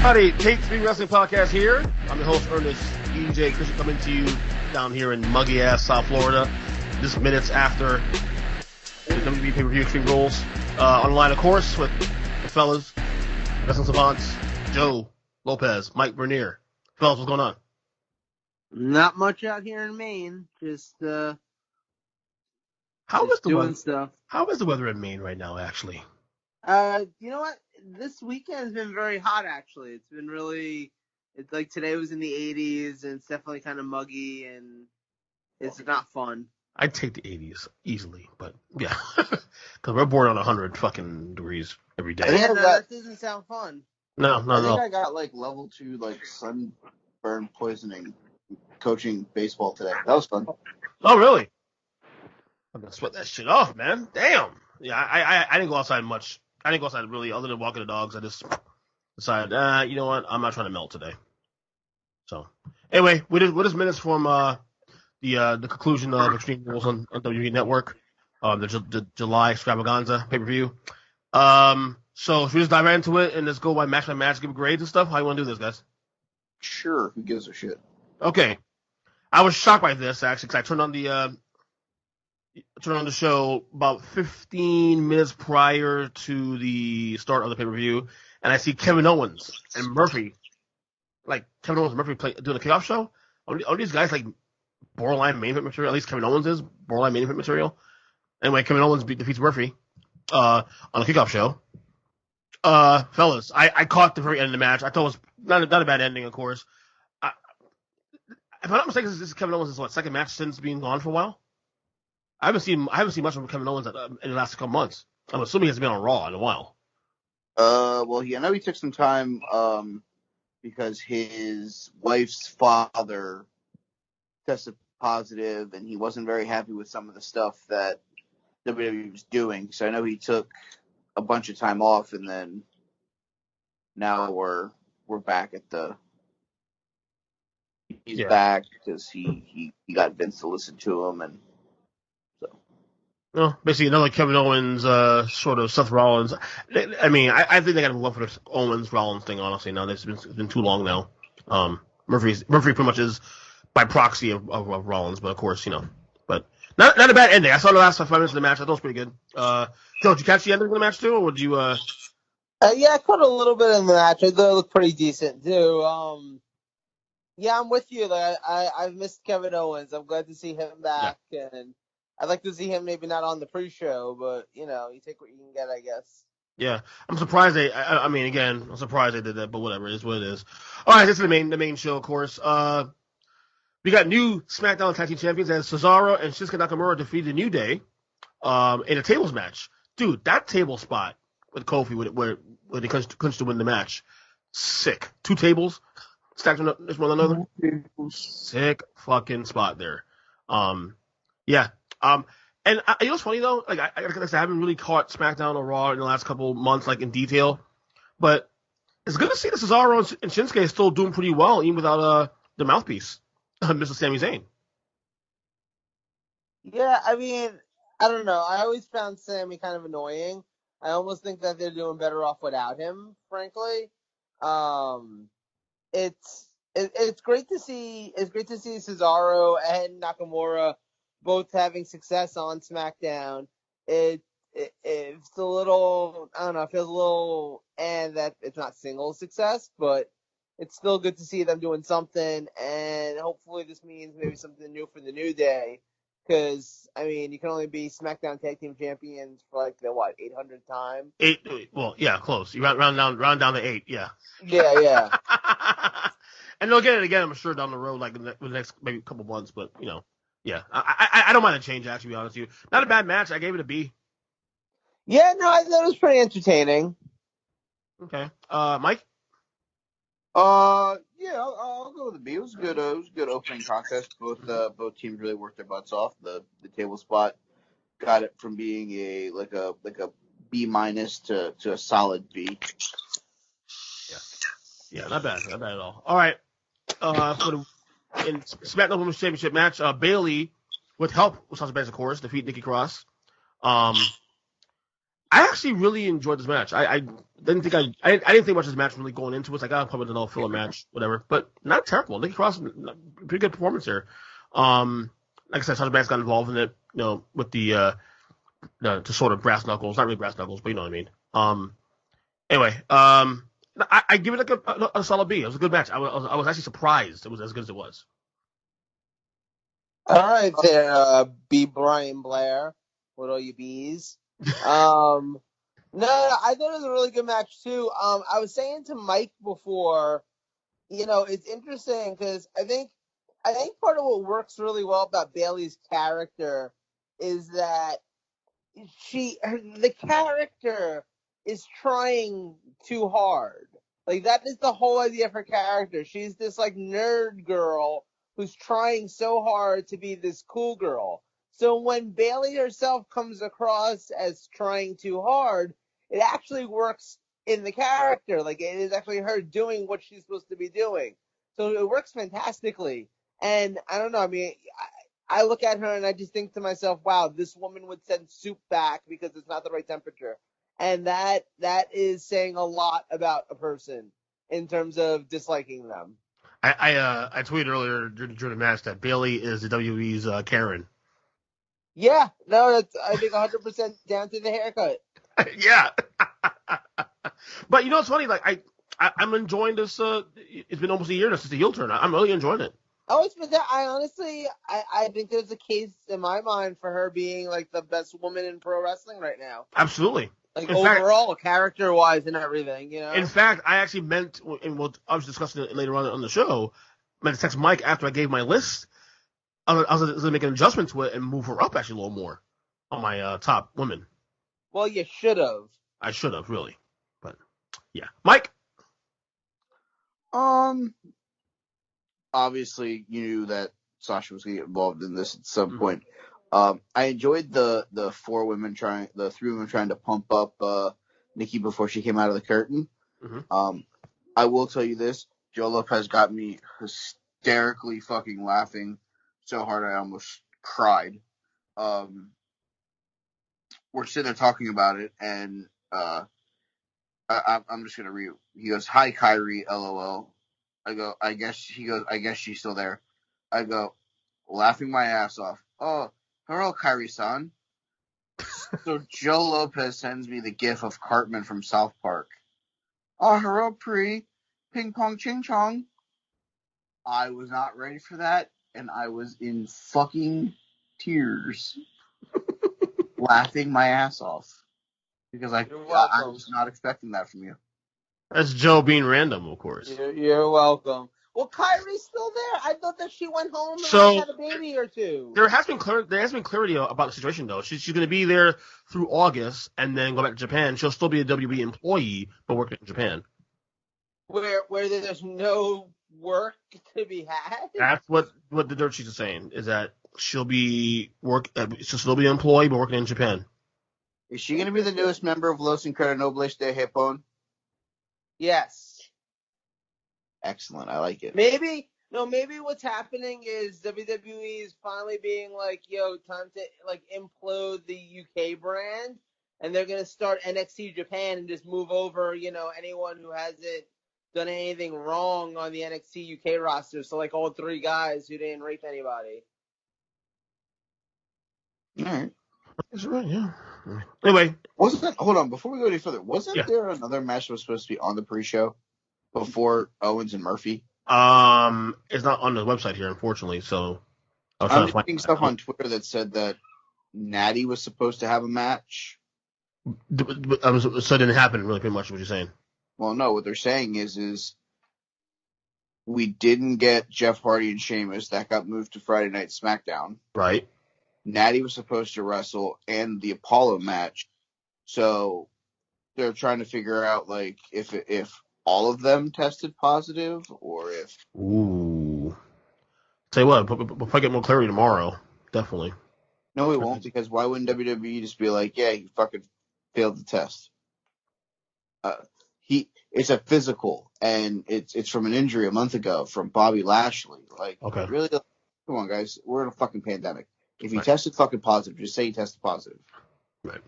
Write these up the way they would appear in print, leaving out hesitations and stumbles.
Howdy, Take 3 Wrestling Podcast here. I'm your host, Earnest, EJ Christian, coming to you down here in muggy-ass South Florida, just minutes after the WWE pay-per-view Extreme Rules. Online, of course, with the fellas, Wrestling Savants, Joe Lopez, Mike Bernier. Fellas, what's going on? Not much out here in Maine. Just doing stuff. How is the weather in Maine right now, actually? You know what? This weekend's been very hot, actually. It's been really, it's like today was in the 80s, and it's definitely kind of muggy, and it's not fun. I'd take the 80s easily, but yeah. Because we're born on 100 fucking degrees every day. Yeah, that doesn't sound fun. No. I think I got like level 2 like sunburn poisoning coaching baseball today. That was fun. Oh, really? I'm gonna sweat that shit off, man. Damn. Yeah, I didn't go outside much. I didn't go outside really, other than walking the dogs. I just decided, you know what? I'm not trying to melt today. So, anyway, we're just minutes from the conclusion of Extreme Rules on WWE Network, the July Extravaganza pay-per-view. So should we just dive right into it and just go by match, give grades and stuff? How you want to do this, guys? Sure. Who gives a shit? Okay. I was shocked by this, actually, because I turned on the show about 15 minutes prior to the start of the pay-per-view, and I see Kevin Owens and Murphy, doing a kickoff show. Are these guys like borderline main event material? At least Kevin Owens is borderline main event material. Anyway, Kevin Owens defeats Murphy on a kickoff show. Fellas, I caught the very end of the match. I thought it was not a bad ending, of course. If I'm not mistaken, this is Kevin Owens' second match since being gone for a while. I haven't seen much of Kevin Owens in the last couple months. I'm assuming he hasn't been on Raw in a while. Well, I know he took some time, because his wife's father tested positive, and he wasn't very happy with some of the stuff that WWE was doing. So I know he took a bunch of time off, and then now we're back at the. He's back because he got Vince to listen to him, and. Well, basically another Kevin Owens, sort of Seth Rollins. I mean, I think they got to move on for the Owens-Rollins thing, honestly. Now it's been too long now. Murphy pretty much is by proxy of Rollins, but of course, but not a bad ending. I saw the last 5 minutes of the match. I thought it was pretty good. Joe, did you catch the ending of the match too, or would you? Yeah, I caught a little bit of the match. I thought it looked pretty decent too. Yeah, I'm with you. Like, I've missed Kevin Owens. I'm glad to see him back, and I'd like to see him maybe not on the pre-show, but, you take what you can get, I guess. Yeah, I'm surprised I'm surprised they did that, but whatever, it is what it is. All right, this is the main show, of course. We got new SmackDown Tag Team Champions as Cesaro and Shinsuke Nakamura defeated New Day in a tables match. Dude, that table spot with Kofi where they clinched to win the match, sick. 2 tables stacked one another. Sick fucking spot there. Yeah. And you know what's funny though? Like I haven't really caught SmackDown or Raw in the last couple months, like in detail. But it's good to see that Cesaro and Shinsuke is still doing pretty well, even without the mouthpiece, Mr. Sami Zayn. Yeah, I mean, I don't know. I always found Sami kind of annoying. I almost think that they're doing better off without him, frankly. It's great to see. It's great to see Cesaro and Nakamura both having success on SmackDown. It's a little, I don't know, it feels a little, and that it's not single success, but it's still good to see them doing something, and hopefully this means maybe something new for the New Day, because, I mean, you can only be SmackDown Tag Team Champions for like the, 800th time? 8, well, yeah, close. You round down to 8, yeah. Yeah. And they'll get it again, I'm sure, down the road, like in the next maybe couple months, but, yeah, I don't mind the change, actually, to be honest with you. Not a bad match. I gave it a B. Yeah, no, I thought it was pretty entertaining. Okay. Mike? Yeah, I'll go with a B. It was good. It was a good opening contest. Both teams really worked their butts off. The table spot got it from being a B- to a solid B. Yeah, not bad at all. All right. In SmackDown Women's Championship match, Bayley, with help with Sasha Banks, of course, defeat Nikki Cross. I actually really enjoyed this match. I I didn't think much of this match really going into it. It's like, probably another filler match, whatever. But not terrible. Nikki Cross, pretty good performance here. Like I said, Sasha Banks got involved in it, with the sort of brass knuckles, not really brass knuckles, but you know what I mean. Anyway, I give it like a solid B. It was a good match. I was actually surprised it was as good as it was. All right, there, B. Brian Blair, with all you bees. No, I thought it was a really good match too. I was saying to Mike before, it's interesting because I think part of what works really well about Bayley's character is that the character is trying too hard. Like, that is the whole idea of her character. She's this like nerd girl who's trying so hard to be this cool girl. So when Bayley herself comes across as trying too hard, it actually works in the character. Like, it is actually her doing what she's supposed to be doing. So it works fantastically. And I don't know, I mean, I look at her and I just think to myself, wow, this woman would send soup back because it's not the right temperature. And that is saying a lot about a person in terms of disliking them. I tweeted earlier during the match that Bayley is the WWE's Karen. Yeah, no, that's, I think 100% down to the haircut. Yeah. But it's funny, like I'm enjoying this. It's been almost a year now since the heel turn. I'm really enjoying it. Oh, it's been that. I honestly, I think there's a case in my mind for her being like the best woman in pro wrestling right now. Absolutely. Like, overall, character-wise and everything, In fact, I actually meant, and I was discussing it later on the show, meant to text Mike after I gave my list. I was going to make an adjustment to it and move her up actually a little more on my top women. Well, you should have. I should have, really. But, yeah. Mike? Obviously, you knew that Sasha was going to get involved in this at some point. I enjoyed the three women trying to pump up Nikki before she came out of the curtain. I will tell you this: Joe Lopez got me hysterically fucking laughing so hard I almost cried. We're sitting there talking about it, and I'm just gonna read. He goes, "Hi, Kyrie, LOL." I go, I guess she's still there. I go, laughing my ass off. Oh, hello, Kyrie-san. So Joe Lopez sends me the gif of Cartman from South Park. Oh, hello, Pri. Ping pong ching chong. I was not ready for that, and I was in fucking tears. Laughing my ass off. Because I was not expecting that from you. That's Joe being random, of course. You're welcome. Well, Kyrie's still there. I thought that she went home and had a baby or two. There has been clarity about the situation, though. She's going to be there through August and then go back to Japan. She'll still be a WWE employee, but working in Japan. Where there's no work to be had? That's what the dirt sheets are saying, is that she'll still be an employee, but working in Japan. Is she going to be the newest member of Los Increíbles de Japón? Yes. Excellent. I like it. Maybe what's happening is WWE is finally being like, yo, time to like implode the UK brand, and they're going to start NXT Japan and just move over, anyone who hasn't done anything wrong on the NXT UK roster. So like all three guys who didn't rape anybody. All right. That's right, yeah. Anyway. Hold on, before we go any further, wasn't there another match that was supposed to be on the pre-show before Owens and Murphy? It's not on the website here, unfortunately, so I'm reading stuff on Twitter that said that Natty was supposed to have a match. So it didn't happen, really, pretty much what you're saying. Well, no, what they're saying is we didn't get Jeff Hardy and Sheamus. That got moved to Friday Night SmackDown. Right. Natty was supposed to wrestle and the Apollo match. So they're trying to figure out, like, if all of them tested positive or if... Ooh. Tell you what, we'll probably get more clarity tomorrow. Definitely. No, we won't, because why wouldn't WWE just be like, yeah, he fucking failed the test? It's a physical, and it's from an injury a month ago from Bobby Lashley. Like, okay. Really? Come on, guys. We're in a fucking pandemic. If he tested fucking positive, just say he tested positive. Right.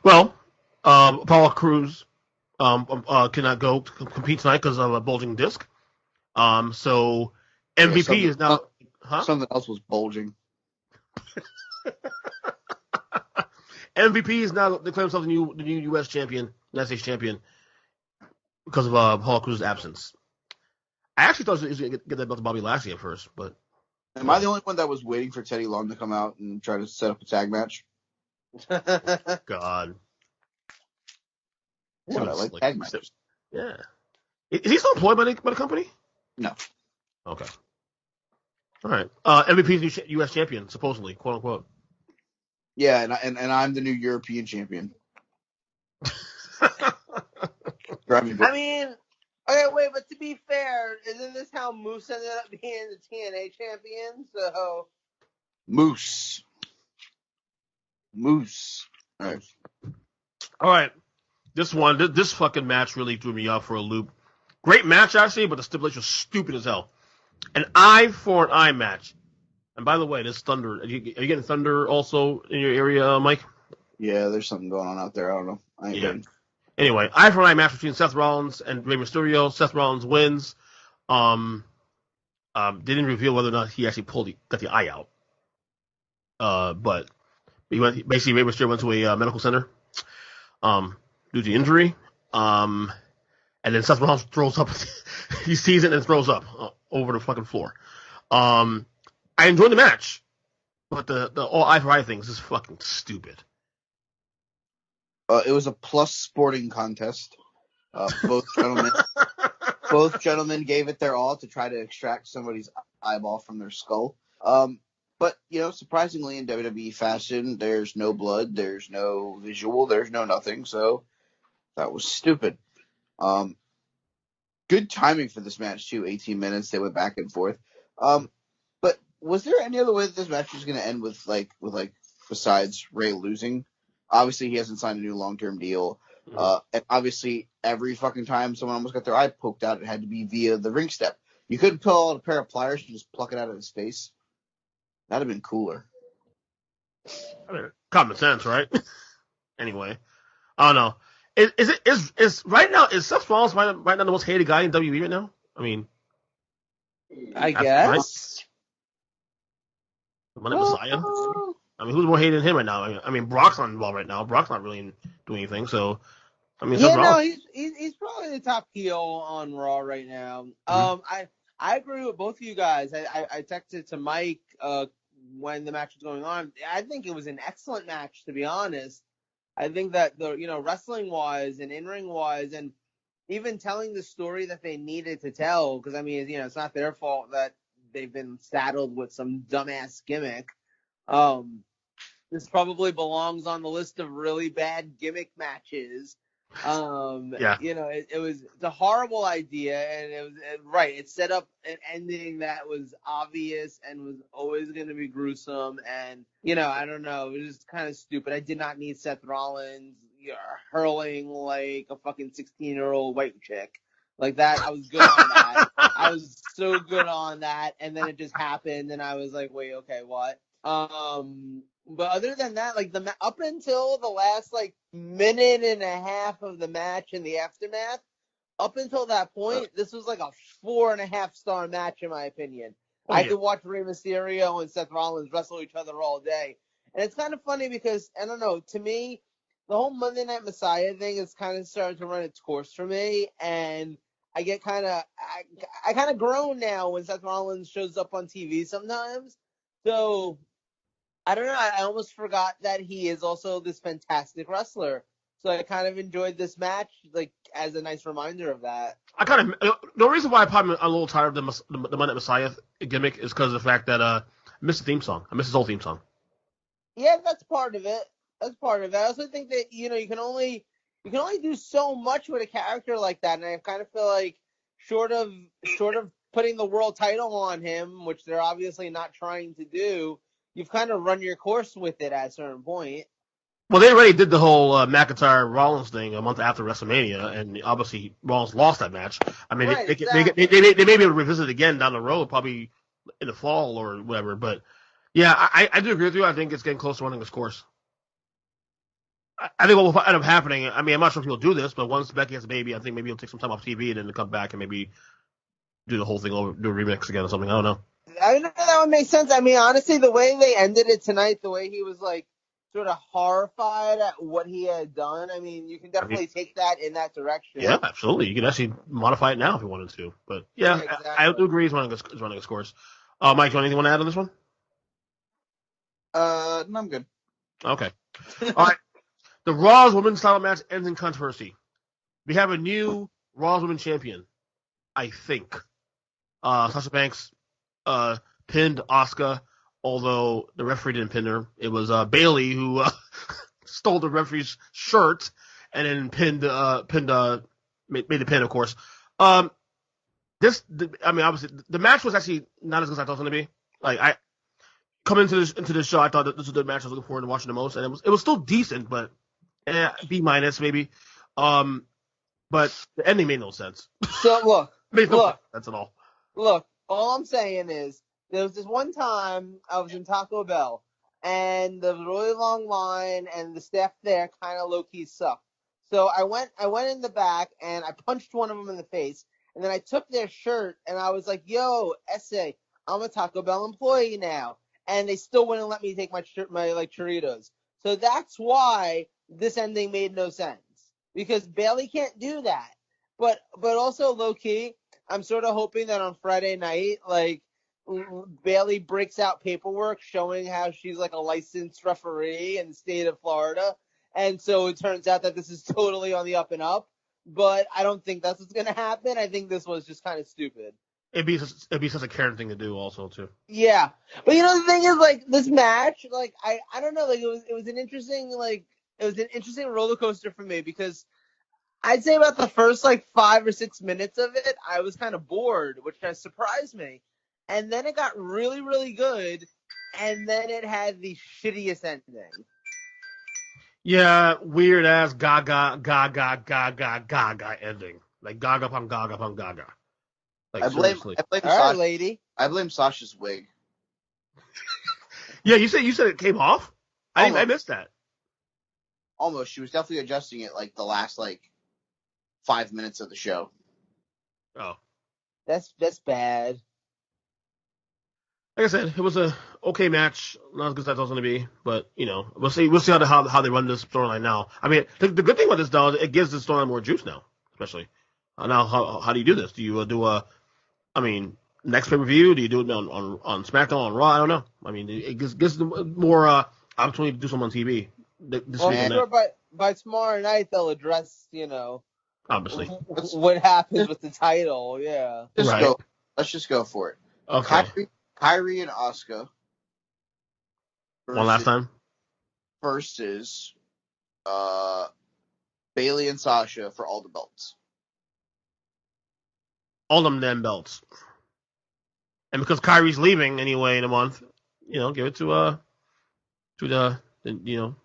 Well, Apollo Crews cannot go compete tonight because of a bulging disc. So MVP Yeah, is now, something else was bulging. MVP is now declaring himself the new U.S. champion, United States champion, because of Paul Cruz's absence. I actually thought he was going to get that belt to Bobby Lashley at first, but am I the only one that was waiting for Teddy Long to come out and try to set up a tag match? God, What, I like tag matches. Yeah, is he still employed by the company? No. Okay. All right. MVP is new U.S. champion, supposedly, quote unquote. Yeah, and I'm the new European champion. I mean, okay, wait, but to be fair, isn't this how Moose ended up being the TNA champion? So Moose. All right. This fucking match really threw me off for a loop. Great match, actually, but the stipulation was stupid as hell. An eye for an eye match. And by the way, there's Thunder. Are you getting Thunder also in your area, Mike? Yeah, there's something going on out there. I don't know. I ain't getting. Anyway, eye for an eye match between Seth Rollins and Rey Mysterio. Seth Rollins wins. Didn't reveal whether or not he actually got the eye out. But basically Rey Mysterio went to a medical center due to injury. And then Seth Rollins throws up. He sees it and throws up over the fucking floor. I enjoyed the match, but the all eye for eye thing is just fucking stupid. It was a plus sporting contest. Both gentlemen gave it their all to try to extract somebody's eyeball from their skull. But surprisingly in WWE fashion, there's no blood, there's no visual, there's no nothing. So that was stupid. Good timing for this match too. 18 minutes, they went back and forth. But was there any other way that this match was going to end with besides Ray losing? Obviously, he hasn't signed a new long-term deal. And obviously, every fucking time someone almost got their eye poked out, it had to be via the ring step. You couldn't pull out a pair of pliers and just pluck it out of his face. That'd have been cooler. I mean, common sense, right? Anyway, I don't know. Is right now, is Seth Rollins right now the most hated guy in WWE right now? I mean, I guess. The Monday Messiah? I mean, who's more hated than him right now? I mean, Brock's not involved right now. Brock's not really doing anything. So, I mean, he's probably the top heel on Raw right now. Mm-hmm. I agree with both of you guys. I texted to Mike when the match was going on. I think it was an excellent match, to be honest. I think that wrestling wise and in ring wise, and even telling the story that they needed to tell, because I mean, it's not their fault that they've been saddled with some dumbass gimmick. This probably belongs on the list of really bad gimmick matches. Yeah. It's a horrible idea, and it set up an ending that was obvious and was always going to be gruesome, and I don't know, it was just kind of stupid. I did not need Seth Rollins hurling like a fucking 16-year-old white chick like that. I was good on that. I was so good on that, and then it just happened, and I was like, wait, okay, what? But other than that, up until the last minute and a half of the match and the aftermath, up until that point, this was like a 4.5-star match in my opinion. I could watch Rey Mysterio and Seth Rollins wrestle each other all day, and it's kind of funny because I don't know. To me, the whole Monday Night Messiah thing is kind of starting to run its course for me, and I get I kind of groan now when Seth Rollins shows up on TV sometimes. So I don't know. I almost forgot that he is also this fantastic wrestler. So I kind of enjoyed this match, as a nice reminder of that. The reason why I'm a little tired of the Monday Messiah gimmick is because of the fact that I missed the theme song. I missed his whole theme song. Yeah, that's part of it. I also think that you can only do so much with a character like that, and I kind of feel like short of putting the world title on him, which they're obviously not trying to do, you've kind of run your course with it at a certain point. Well, they already did the whole McIntyre-Rollins thing a month after WrestleMania, and obviously Rollins lost that match. I mean, right, exactly. they may be able to revisit it again down the road, probably in the fall or whatever. But, yeah, I do agree with you. I think it's getting close to running its course. I think what will end up happening. I mean, I'm not sure if he'll do this, but once Becky has a baby, I think maybe he'll take some time off TV and then come back and maybe do the whole thing over, do a remix again or something. I don't know. I know that would make sense. I mean, honestly, the way they ended it tonight, the way he was like sort of horrified at what he had done. I mean, you can I mean, definitely take that in that direction. yeah, absolutely. You can actually modify it now if you wanted to. But yeah, exactly. I do agree. He's running a scores. Mike, do you want to add on this one? No, I'm good. Okay. All right. The Raw's Women's title match ends in controversy. We have a new Raw's Women's champion, I think. Sasha Banks pinned Asuka, although the referee didn't pin her. It was Bayley who stole the referee's shirt and then made the pin, of course. Obviously, the match was actually not as good as I thought it was going to be. Like, I coming into this show, I thought that this was the match I was looking forward to watching the most, and it was still decent, but B- maybe. But the ending made no sense. So look, That's at all. Look, all I'm saying is there was this one time I was in Taco Bell and there was a really long line and the staff there kind of low key sucked. So I went in the back and I punched one of them in the face and then I took their shirt and I was like, "Yo, essay, I'm a Taco Bell employee now," and they still wouldn't let me take my churritos. So that's why this ending made no sense because Bailey can't do that. But also low key, I'm sort of hoping that on Friday night, like, Bailey breaks out paperwork showing how she's like a licensed referee in the state of Florida. And so it turns out that this is totally on the up and up. But I don't think that's what's going to happen. I think this was just kind of stupid. It'd be such a Karen thing to do also, too. Yeah. But the thing is, like, this match, like, I don't know, like, it was an interesting roller coaster for me because I'd say about the first like 5 or 6 minutes of it, I was kind of bored, which has surprised me. And then it got really, really good, and then it had the shittiest ending. Yeah, weird ass gaga ending. Like gaga upon gaga upon gaga. Like I blame seriously. All Sasha. right, lady. I blame Sasha's wig. Yeah, you said it came off? I missed that. Almost. She was definitely adjusting it like the last 5 minutes of the show. Oh. That's bad. Like I said, it was a okay match. Not as good as I thought it was going to be, but we'll see how they run this storyline now. I mean, the good thing about this though, it gives the storyline more juice now, especially. Now, how do you do this? Do you next pay-per-view? Do you do it on SmackDown, on Raw? I don't know. I mean, it gives them more opportunity to do something on TV. I'm sure by tomorrow night they'll address, obviously what happens with the title. Yeah. Let's just go for it. Okay. Kyrie and Asuka. One last time. Versus Bayley and Sasha for all the belts. All them damn belts. And because Kyrie's leaving anyway in a month, give it to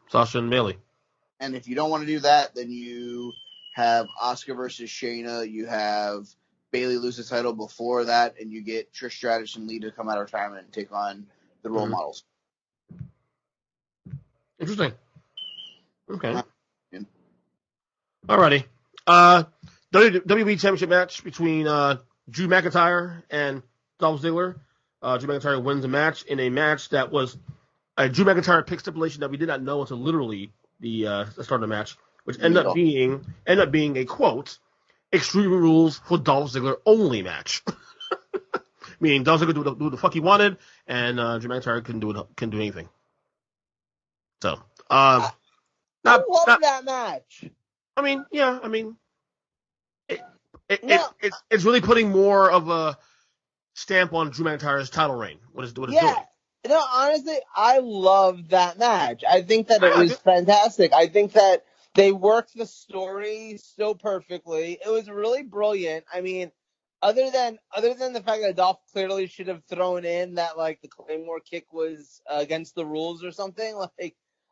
Sasha and Bayley. And if you don't want to do that, then you have Asuka versus Shayna. You have Bayley lose the title before that, and you get Trish Stratus and Lita come out of retirement and take on the role models. Interesting. Okay. Yeah. Alrighty. WWE Championship match between Drew McIntyre and Dolph Ziggler. Drew McIntyre wins the match in a match that was a Drew McIntyre pick stipulation that we did not know until literally the start of the match, which ended up being a quote Extreme Rules for Dolph Ziggler only match. Meaning Dolph Ziggler do what the fuck he wanted, and Drew McIntyre couldn't do anything. So, I love that match. I mean, yeah, it's really putting more of a stamp on Drew McIntyre's title reign. What it's doing. No, honestly, I love that match. I think that it was fantastic. I think that they worked the story so perfectly. It was really brilliant. I mean, other than the fact that Dolph clearly should have thrown in that the Claymore kick was against the rules or something.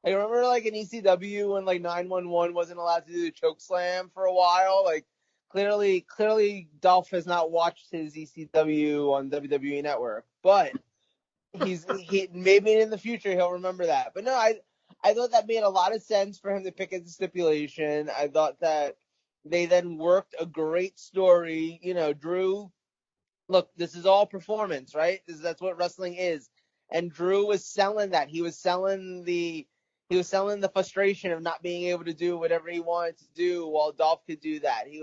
I remember in ECW when 911 wasn't allowed to do the choke slam for a while. Clearly Dolph has not watched his ECW on WWE Network, but he maybe in the future he'll remember that. But no, I thought that made a lot of sense for him to pick as a stipulation. I thought that they then worked a great story. Drew, look, this is all performance, right? That's what wrestling is. And Drew was selling that. He was selling the frustration of not being able to do whatever he wanted to do while Dolph could do that. He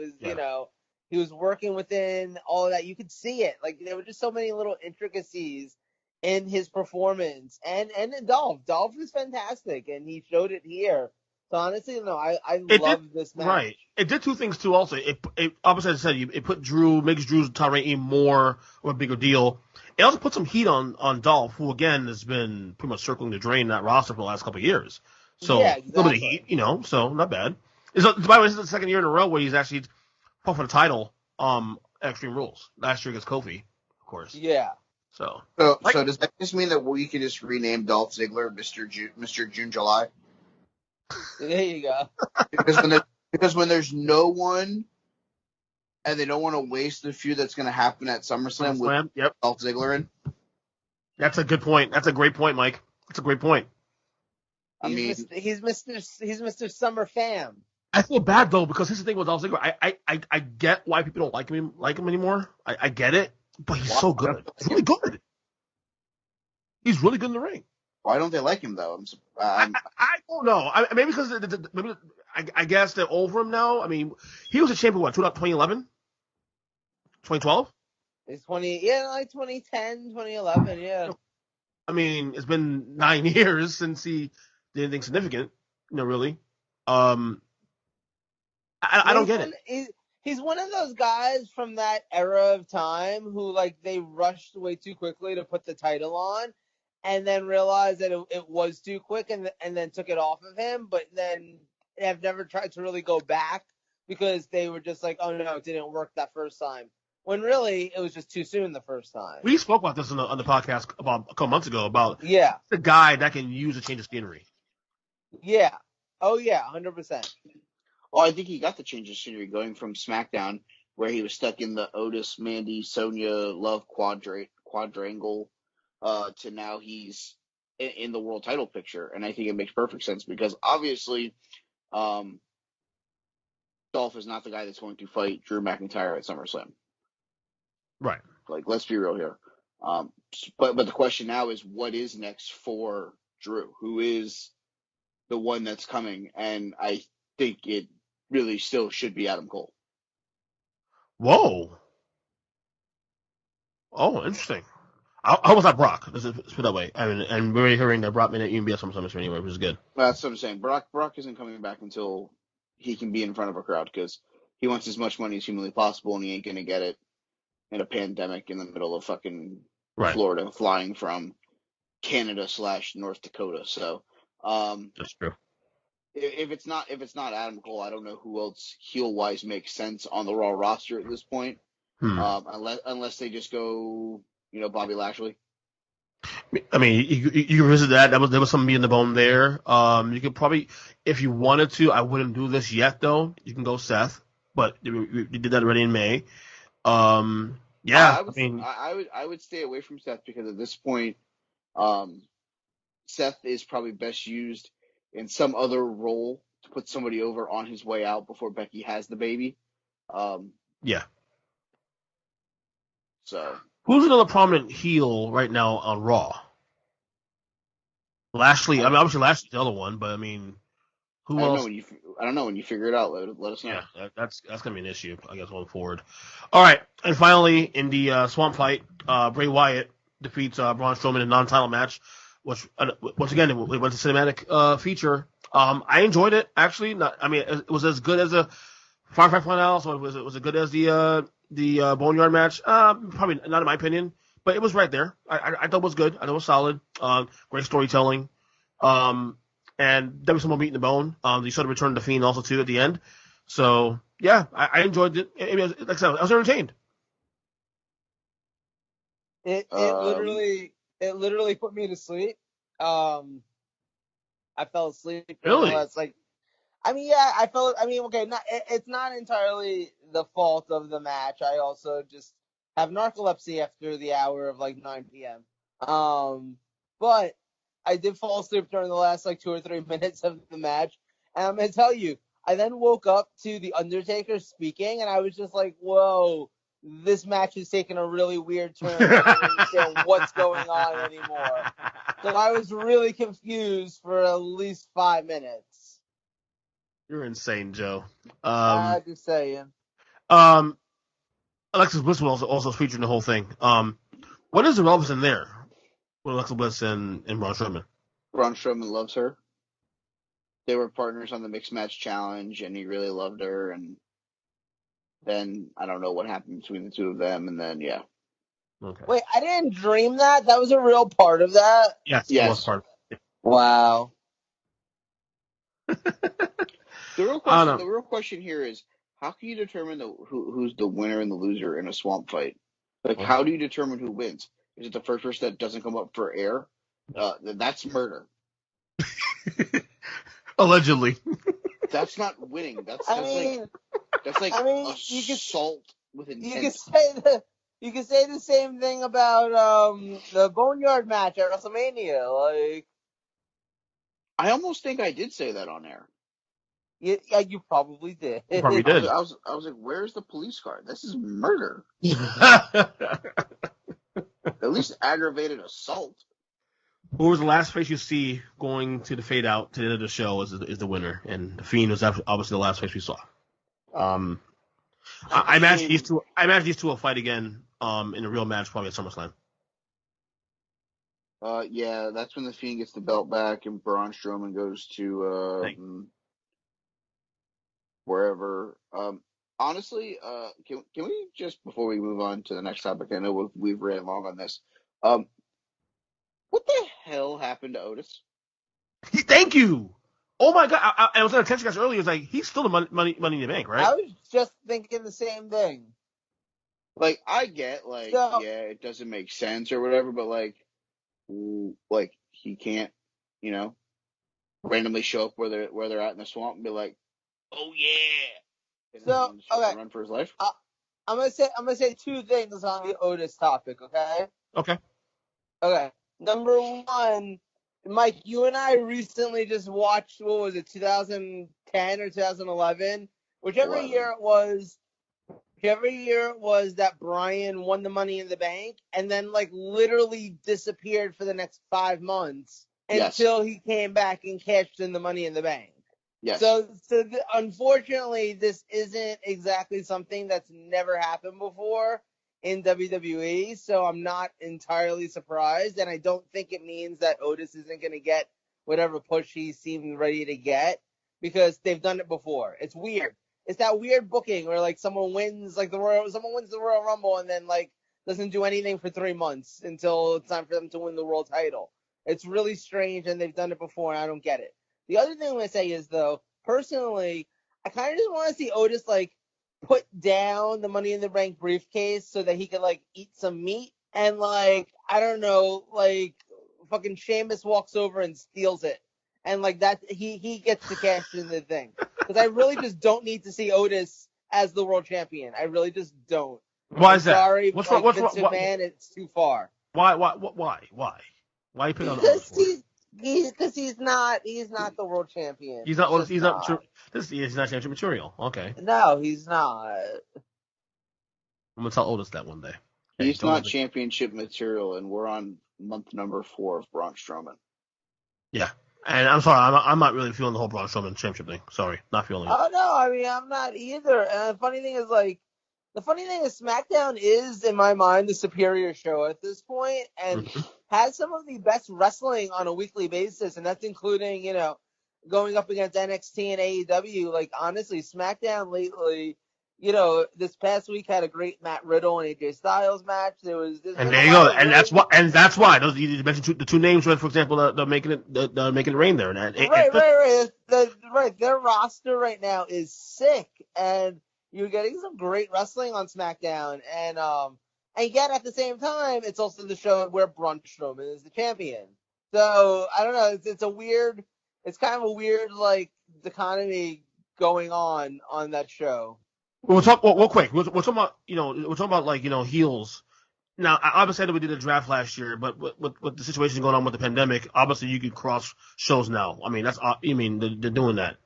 was working within all of that. You could see it. Like, there were just so many little intricacies in his performance. And in Dolph. Dolph was fantastic, and he showed it here. So honestly, no, I love this match. Right. It did two things too. Also, it obviously, as I said, it put makes Drew's title reign even more of a bigger deal. It also put some heat on Dolph, who again has been pretty much circling the drain in that roster for the last couple of years. So Yeah, a little bit of heat, so not bad. By the way, this is the second year in a row where he's actually fought for the title. Extreme Rules last year against Kofi, of course. Yeah. So does that just mean that we can just rename Dolph Ziggler Mr. June July? There you go. Because when there's no one, and they don't want to waste the feud that's going to happen at SummerSlam with Dolph Ziggler in. That's a good point. That's a great point, Mike. That's a great point. He's Mr. Summer Fam. I feel bad though, because here's the thing with Dolph Ziggler. I get why people don't like him anymore. I get it, but he's so good. He's really good. He's really good in the ring. Why don't they like him though? I don't know. Maybe because I guess they're over him now. I mean, he was a champion, 2011? 2012? It's 2010, 2011, yeah. I mean, it's been 9 years since he did anything significant, really. I don't get it. He's one of those guys from that era of time who, they rushed way too quickly to put the title on, and then realized that it was too quick, and then took it off of him, but then have never tried to really go back because they were just like, oh no, it didn't work that first time. When really it was just too soon the first time. We spoke about this on the podcast about a couple months ago about the guy that can use a change of scenery. Yeah. Oh yeah, 100%. Well, I think he got the change of scenery going from SmackDown, where he was stuck in the Otis, Mandy, Sonya, Love quadrangle, to now he's in the world title picture. And I think it makes perfect sense because obviously Dolph is not the guy that's going to fight Drew McIntyre at SummerSlam. Right. Let's be real here. But the question now is, what is next for Drew? Who is the one that's coming? And I think it really still should be Adam Cole. Whoa. Oh, interesting. I was not Brock. Let's put it that way. I mean, and we're hearing that Brock may not even be at SummerSlam anyway, which is good. That's what I'm saying. Brock isn't coming back until he can be in front of a crowd because he wants as much money as humanly possible, and he ain't going to get it in a pandemic in the middle of fucking Florida, flying from Canada / North Dakota. So that's true. If it's not Adam Cole, I don't know who else heel wise makes sense on the Raw roster at this point. Unless they just go, Bobby Lashley. I mean, you can visit that. There was some meat in the bone there. You could probably, if you wanted to, I wouldn't do this yet though. You can go Seth, but you did that already in May. I would stay away from Seth because at this point, Seth is probably best used in some other role to put somebody over on his way out before Becky has the baby. So who's another prominent heel right now on Raw? Lashley. I mean, obviously Lashley's the other one, but I mean, who else? I don't know. When you figure it out, let us know. Yeah, that's gonna be an issue, I guess, going forward. All right, and finally in the Swamp Fight, Bray Wyatt defeats Braun Strowman in a non-title match, which once again it was a cinematic feature. I enjoyed it actually. It was as good as a Firefly Funhouse, or was it as good as the Boneyard match? Probably not in my opinion, but it was right there. I thought it was good. I thought it was solid. Great storytelling. And there was some more meat in the bone. You saw the return of the Fiend also too at the end. So yeah, I enjoyed it. Like I said, I was entertained. It literally put me to sleep. I fell asleep. Really? It's not entirely the fault of the match. I also just have narcolepsy after the hour of 9 p.m. But did fall asleep during the last like 2 or 3 minutes of the match, and I'm gonna tell you, I then woke up to the Undertaker speaking, and I was just like, whoa, this match is taking a really weird turn. I don't understand what's going on anymore. So I was really confused for at least 5 minutes. You're insane, Joe. Just saying. Alexis Bliss was also featured in the whole thing. What is the relevance in there with Alexa Bliss and Braun Strowman? Braun Strowman loves her. They were partners on the Mixed Match Challenge, and he really loved her. And then I don't know what happened between the two of them, and then yeah. Okay. Wait, I didn't dream that. That was a real part of that. Yes, it was part of it. Wow. The real question here is, how can you determine who's the winner and the loser in a swamp fight? Like, how do you determine who wins? Is it the first person that doesn't come up for air? That's murder. Allegedly. That's not winning. That's like assault with intent. You can say the same thing about the Boneyard match at WrestleMania. Like, I almost think I did say that on air. Yeah, you probably did. You probably did. I was like, where's the police car? This is murder. At least aggravated assault. Who was the last face you see going to the fade out to the end of the show is the winner, and the Fiend was obviously the last face we saw. I imagine these two. Will fight again in a real match, probably at SummerSlam. Yeah, that's when the Fiend gets the belt back and Braun Strowman goes to wherever. Honestly, can we just, before we move on to the next topic, I know we've ran long on this. What the hell happened to Otis? Thank you. Oh my God! I was on a text guys earlier. It's like he's still the money in the bank, right? I was just thinking the same thing. Like, I get, yeah, it doesn't make sense or whatever, but like he can't, randomly show up where they're at in the swamp and be like, oh yeah. So okay, run for his life. I'm gonna say 2 things on the Otis topic. Okay. Okay. Number 1, Mike, you and I recently just watched, what was it, 2010 or 2011, whichever year it was that Bryan won the Money in the Bank and then like literally disappeared for the next 5 months until he came back and cashed in the Money in the Bank. Yes. So unfortunately, this isn't exactly something that's never happened before in WWE, so I'm not entirely surprised, and I don't think it means that Otis isn't going to get whatever push he seemed ready to get, because they've done it before. It's weird. It's that weird booking where like someone wins the Royal Rumble and then like doesn't do anything for 3 months until it's time for them to win the world title. It's really strange, and they've done it before, and I don't get it. The other thing I'm going to say is, though, personally, I kind of just want to see Otis like put down the Money in the Bank briefcase so that he could like eat some meat, and like, I don't know, like fucking Sheamus walks over and steals it, and like that he gets to cash in the thing, because I really just don't need to see Otis as the world champion. I really just don't. Why is that? Sorry, Vince McMahon, it's too far. Why you put on Otis? Because he's not the world champion. He's not championship material. Okay. No, he's not. I'm gonna tell Otis that one day. He's not championship material, and we're on month number 4 of Braun Strowman. Yeah, and I'm sorry, I'm not really feeling the whole Braun Strowman championship thing. Sorry, not feeling it. Oh no, I mean I'm not either. And the funny thing is, SmackDown is, in my mind, the superior show at this point, and has some of the best wrestling on a weekly basis, and that's including, going up against NXT and AEW. Like, honestly, SmackDown lately, this past week had a great Matt Riddle and AJ Styles match. There you go, and that's why those you mentioned the 2 names, for example, they're making it rain there. Right. Their roster right now is sick, and you're getting some great wrestling on SmackDown, and yet at the same time, it's also the show where Braun Strowman is the champion. So I don't know. It's kind of a weird like dichotomy going on that show. We'll talk real quick. We're talking about like heels Now, I obviously that we did a draft last year, but with the situation going on with the pandemic, obviously you can cross shows now. I mean, they're doing that.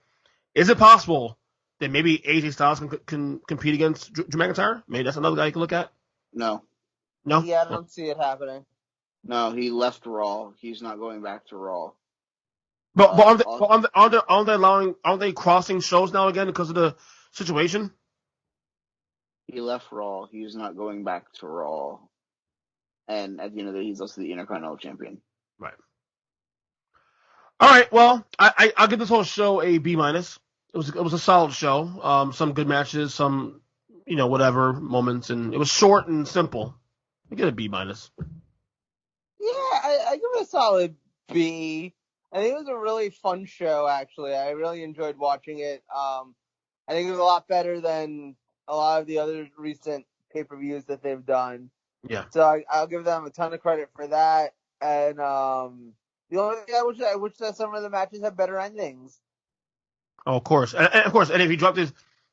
Is it possible that maybe AJ Styles can compete against Drew McIntyre? Maybe that's another guy you can look at. No. No. Yeah, I don't see it happening. No, he left Raw. He's not going back to Raw. But aren't they crossing shows now again because of the situation? He left Raw. He's not going back to Raw. And at the end of the day, he's also the Intercontinental Champion. Right. All right. Well, I'll give this whole show a B minus. It was a solid show. Some good matches, some whatever moments, and it was short and simple. I get a B minus. Yeah, I give it a solid B. I think it was a really fun show, actually. I really enjoyed watching it. I think it was a lot better than a lot of the other recent pay-per-views that they've done. Yeah. So I'll give them a ton of credit for that. And the only thing I wish that some of the matches have better endings. Oh, of course. And of course, and if he dropped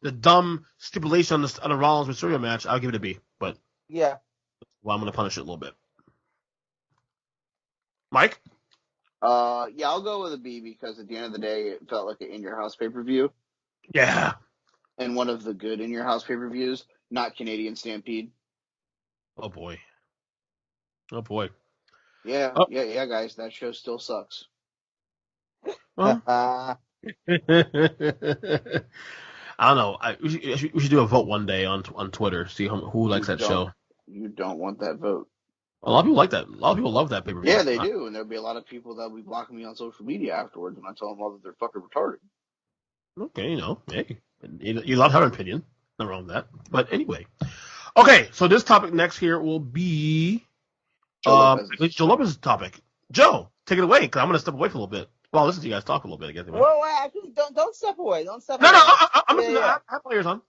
the dumb stipulation on the Rollins Mysterio match, I'll give it a B. But yeah, well, I'm going to punish it a little bit. Mike? Yeah, I'll go with a B because at the end of the day, it felt like an In Your House pay-per-view. Yeah. And one of the good In Your House pay-per-views, not Canadian Stampede. Oh, boy. Oh, boy. Yeah, yeah, guys, that show still sucks. Well, I don't know. We should do a vote one day on Twitter, see who likes that show. You don't want that vote. A lot of people like that. A lot of people love that pay-per-view. Yeah, they do, and there'll be a lot of people that will be blocking me on social media afterwards when I tell them all that they're fucking retarded. Okay, hey, you love her opinion. Nothing wrong with that. But anyway, okay. So this topic next here will be Joe Lopez's topic. Joe, take it away, because I'm gonna step away for a little bit. Well, listen to you guys talk a little bit, I guess. Well, actually, don't step away. Don't step away. No, I'm listening. I have players on.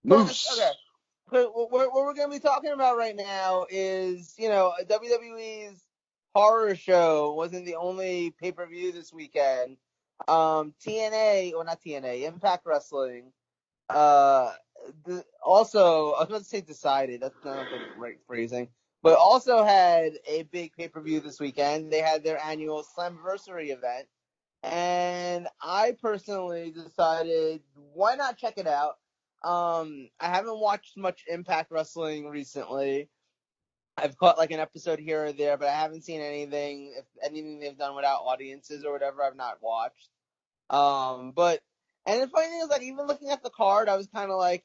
Moose. Okay. What we're going to be talking about right now is, WWE's horror show wasn't the only pay-per-view this weekend. Impact Wrestling, also, I was about to say decided, that's not the right phrasing, but also had a big pay-per-view this weekend. They had their annual Slammiversary event, and I personally decided, why not check it out? I haven't watched much Impact Wrestling recently. I've caught like an episode here or there, but I haven't seen anything. If anything they've done without audiences or whatever, I've not watched. And the funny thing is, like, even looking at the card, I was kind of like,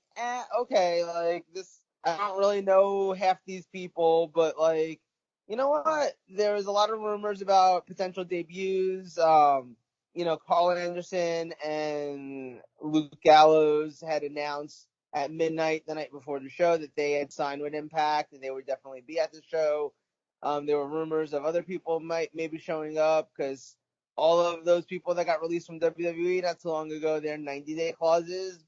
okay, like this. I don't really know half these people, but like, you know what? There was a lot of rumors about potential debuts. Carl Anderson and Luke Gallows had announced at midnight the night before the show that they had signed with Impact and they would definitely be at the show. There were rumors of other people maybe showing up because all of those people that got released from WWE not too long ago, their 90-day clauses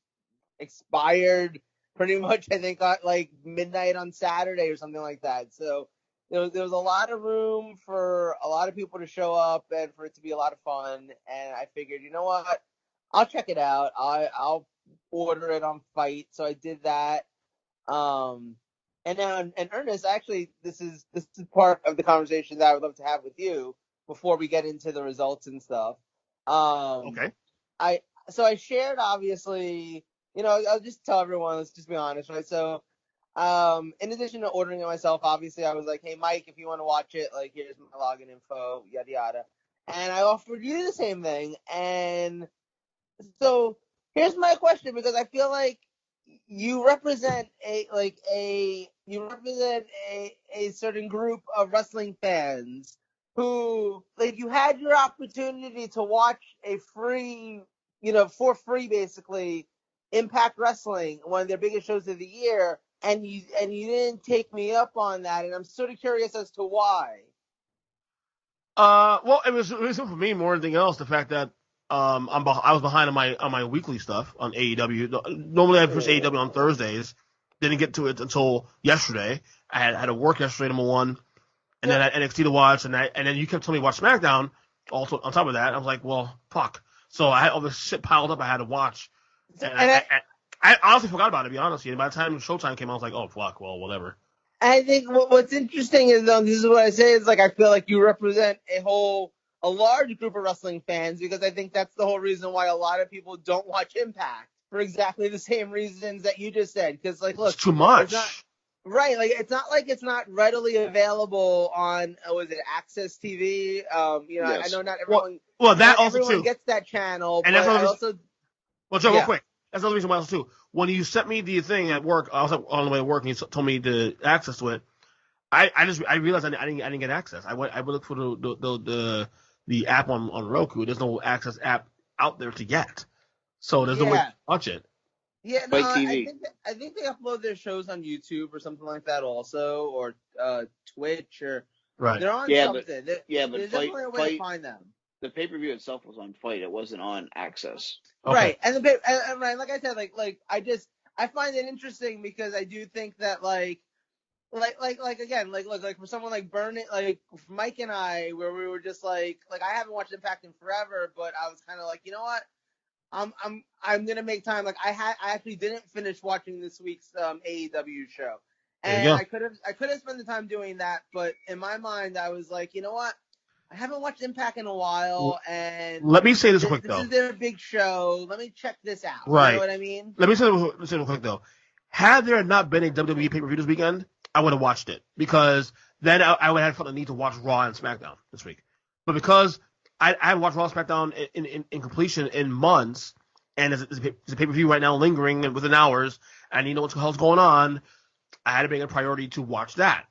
expired pretty much, I think, at like midnight on Saturday or something like that. So there was a lot of room for a lot of people to show up and for it to be a lot of fun. And I figured, you know what? I'll check it out. I'll order it on Fight. So I did that. And now in Earnest, actually, this is part of the conversation that I would love to have with you before we get into the results and stuff. Okay. I shared, obviously, I'll just tell everyone, let's just be honest, right? So, in addition to ordering it myself, obviously, I was like, hey, Mike, if you want to watch it, like, here's my login info, yada, yada. And I offered you the same thing. And so here's my question, because I feel like you represent a certain group of wrestling fans who, like, you had your opportunity to watch a free, for free, basically, Impact Wrestling, one of their biggest shows of the year, and you didn't take me up on that, and I'm sort of curious as to why. Well, it was for me more than anything else, the fact that I was behind on my weekly stuff on AEW. Normally I push AEW on Thursdays. Didn't get to it until yesterday. I had to work yesterday, number one, and then I had NXT to watch, and then you kept telling me to watch SmackDown. Also on top of that, I was like, well, fuck. So I had all this shit piled up I had to watch, and I honestly forgot about it, to be honest with you. And by the time Showtime came out, I was like, oh fuck, well, whatever. I think what's interesting is, this is what I say, is like, I feel like you represent a large group of wrestling fans, because I think that's the whole reason why a lot of people don't watch Impact, for exactly the same reasons that you just said. Because, like, It's look, too it's not much. right. Like it's not readily available on, was it Access TV? I Yes. know not Well, everyone, well, that also too, gets that channel, and that's but another I reason. also, Well, Joe, real yeah, quick, that's another reason why also too. When you sent me the thing at work, I was on the way to work, and you told me the access to it. I realized I didn't get access. I would look for the app on Roku. There's no access app out there to get, so there's no way to yeah. watch it. Yeah, no, Fight I TV. think they upload their shows on YouTube or something like that also, or Twitch, or Right. they're on Yeah, but something. but There's definitely a way to fight find them. the pay-per-view itself was on Fight. It wasn't on Access. Okay. Right, and Ryan, like I said, I find it interesting, because I do think that, again, like for someone like Burn, like Mike and I, where we were just like I haven't watched Impact in forever, but I was kind of like, you know what, I'm gonna make time. Like, I actually didn't finish watching this week's AEW show, There you and go. I could have spent the time doing that, but in my mind I was like, you know what, I haven't watched Impact in a while, and Let me say this quick this though. is their big show. Let me check this out. You know Right. what I mean? Let me say real quick though. Had there not been a WWE pay per view this weekend, I would have watched it because then I would have felt the need to watch Raw and SmackDown this week. But because I haven't watched Raw and SmackDown in completion in months, and there's a pay per view right now lingering and within hours, and you know what the hell's going on, I had to make it a priority to watch that.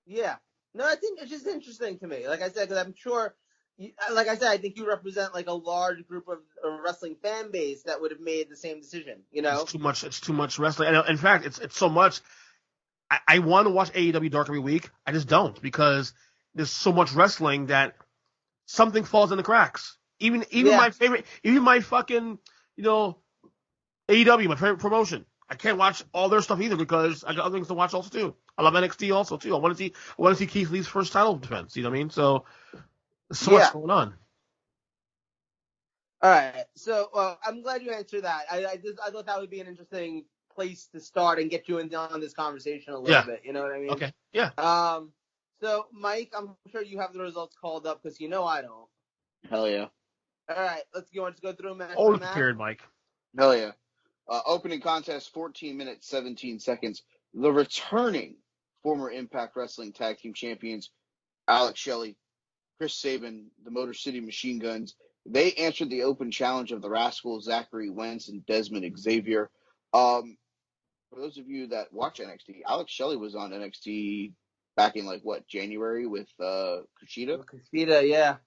Yeah. No, I think it's just interesting to me. Like I said, because I'm sure, like I said, I think you represent like a large group of a wrestling fan base that would have made the same decision. You It's know? too much. It's too much wrestling. And in fact, it's so much. I want to watch AEW Dark every week. I just don't because there's so much wrestling that something falls in the cracks. Even Yeah. my favorite, even my fucking, AEW, my favorite promotion. I can't watch all their stuff either because I got other things to watch also too. I love NXT also too. I want to see Keith Lee's first title defense. You know what I mean? So there's so much Yeah. going on. All right. So, I'm glad you answered that. I thought that would be an interesting place to start and get you in on this conversation a little Yeah. bit. You know what I mean? Okay. Yeah. So Mike, I'm sure you have the results called up, because I don't. Hell yeah. All right. Let's go through them match by Always match. prepared, Mike. Hell yeah. Opening contest, 14 minutes, 17 seconds. The returning former Impact Wrestling Tag Team Champions, Alex Shelley, Chris Sabin, the Motor City Machine Guns. They answered the open challenge of the Rascals, Zachary Wentz, and Desmond Xavier. For those of you that watch NXT, Alex Shelley was on NXT back in January with Kushida. Kushida, yeah.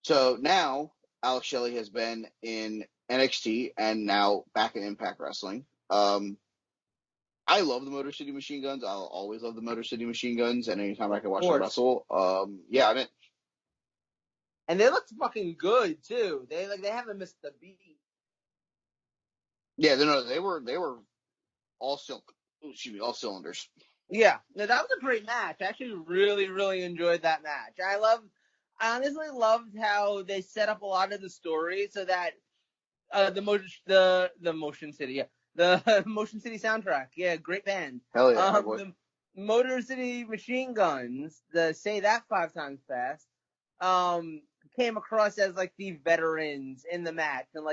So now Alex Shelley has been in NXT and now back in Impact Wrestling. I love the Motor City Machine Guns. I'll always love the Motor City Machine Guns, and anytime I can watch them wrestle, I'm in. And they looked fucking good too. They haven't missed a beat. Yeah, they were all cylinders. Yeah, no, that was a great match. I actually really, really enjoyed that match. I honestly loved how they set up a lot of the story so that the Motion City, yeah, the Motion City soundtrack, yeah, great band. Hell yeah, boy. The Motor City Machine Guns, the Say That 5 times fast, came across as like the veterans in the match, and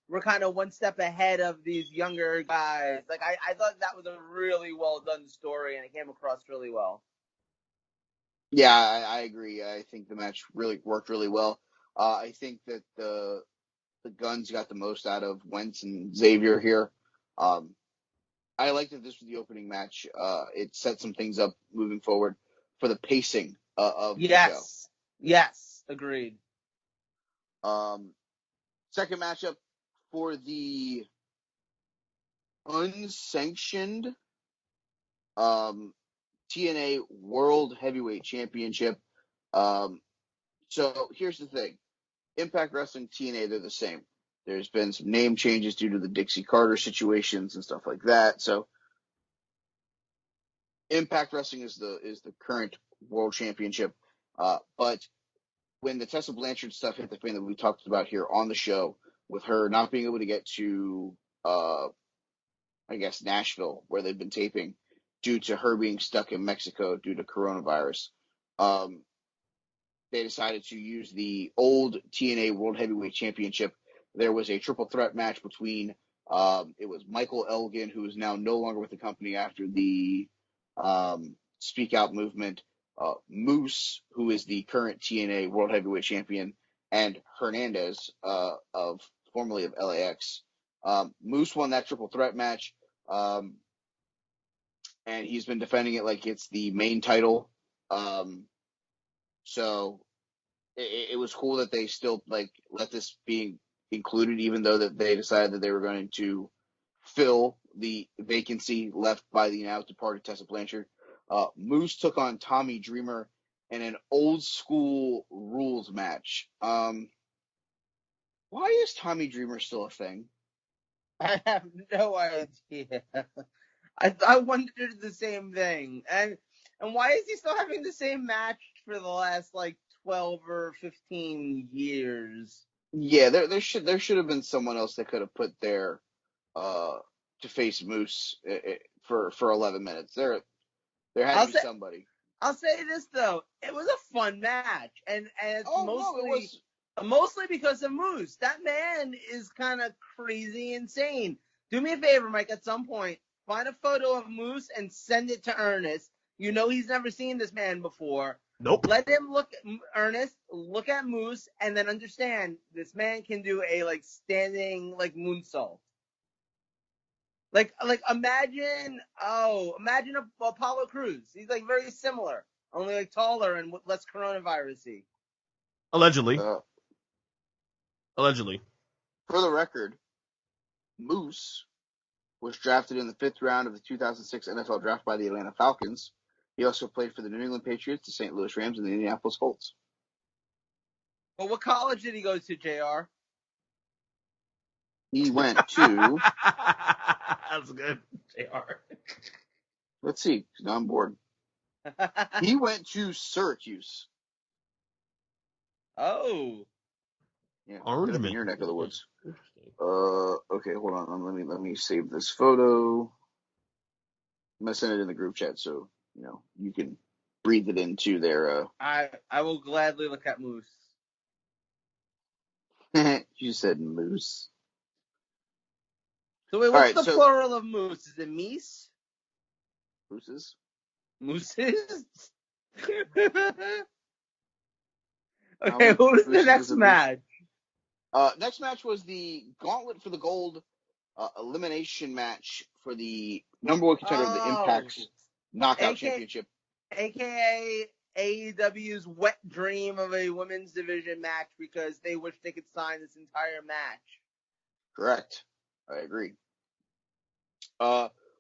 we're kind of one step ahead of these younger guys. Like I thought that was a really well done story, and it came across really well. Yeah, I agree. I think the match really worked really well. I think that the Guns got the most out of Wentz and Xavier here. I like that this was the opening match. It set some things up moving forward for the pacing of the show. Yes, agreed. Second matchup for the unsanctioned TNA World Heavyweight Championship. So here's the thing. Impact Wrestling, TNA, they're the same. There's been some name changes due to the Dixie Carter situations and stuff like that. So Impact Wrestling is the current World Championship. But when the Tessa Blanchard stuff hit the fan that we talked about here on the show, with her not being able to get to, I guess, Nashville, where they've been taping, due to her being stuck in Mexico due to coronavirus. They decided to use the old TNA World Heavyweight Championship. There was a triple threat match between it was Michael Elgin, who is now no longer with the company after the Speak Out movement, Moose, who is the current TNA World Heavyweight Champion, and Hernandez, formerly of LAX. Moose won that triple threat match, and he's been defending it like it's the main title. So it was cool that they still let this be included, even though that they decided that they were going to fill the vacancy left by the now departed Tessa Blanchard. Moose took on Tommy Dreamer in an old school rules match. Why is Tommy Dreamer still a thing? I have no idea. I wondered the same thing. And why is he still having the same match for the last 12 or 15 years? Yeah, there should have been someone else that could have put there to face Moose for 11 minutes. There had to be somebody. I'll say this though, it was a fun match, and it's mostly because of Moose. That man is kind of crazy insane. Do me a favor, Mike. At some point, find a photo of Moose and send it to Earnest. You know he's never seen this man before. Nope. Let him look at Moose, and then understand this man can do a standing moonsault. Imagine Apollo Crews. He's very similar, only taller and less coronavirus-y. Allegedly. Allegedly. For the record, Moose was drafted in the 5th round of the 2006 NFL Draft by the Atlanta Falcons. He also played for the New England Patriots, the St. Louis Rams, and the Indianapolis Colts. Well, what college did he go to, JR? He went to... That's good, JR. Let's see. Now I'm bored. He went to Syracuse. Oh. Yeah, Orange in your neck of the woods. Okay, hold on. Let me save this photo. I'm gonna send it in the group chat so you can breathe it into their. I will gladly look at Moose. You said Moose. So wait, what's the plural of Moose? Is it Meese? Mooses. Mooses? Okay, what was the next match? Next match was the Gauntlet for the Gold elimination match for the number one contender of the Impact's Knockout Championship. AKA AEW's wet dream of a women's division match because they wish they could sign this entire match. Correct. I agree.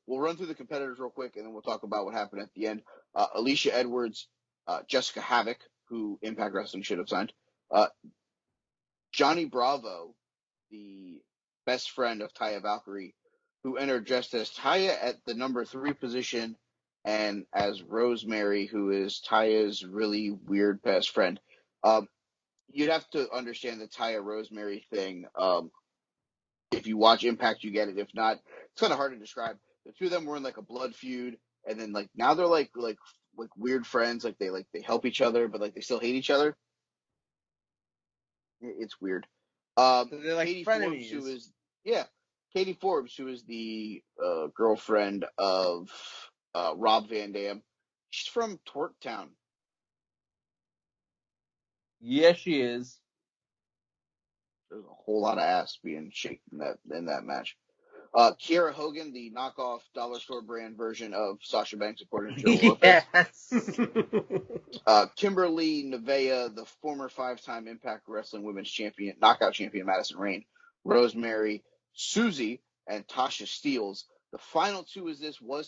We'll run through the competitors real quick, and then we'll talk about what happened at the end. Alicia Edwards, Jessica Havoc, who Impact Wrestling should have signed. Johnny Bravo, the best friend of Taya Valkyrie, who entered dressed as Taya at the number 3 position, and as Rosemary, who is Taya's really weird best friend. You'd have to understand the Taya Rosemary thing. If you watch Impact, you get it. If not, it's kind of hard to describe. The two of them were in a blood feud, and then now they're like weird friends. They help each other, but they still hate each other. It's weird. So they're Katie frenemies. Forbes, Katie Forbes, who is the girlfriend of Rob Van Dam. She's from Twerktown. Yes, she is. There's a whole lot of ass being shaken in that match. Kiera Hogan, the knockoff dollar store brand version of Sasha Banks, according to Joe Lopez. Yes. Kimberly Nevea, the former 5-time Impact Wrestling Women's Champion, Knockout Champion Madison Rayne. Rosemary, Susie, and Tasha Steeles. The final two was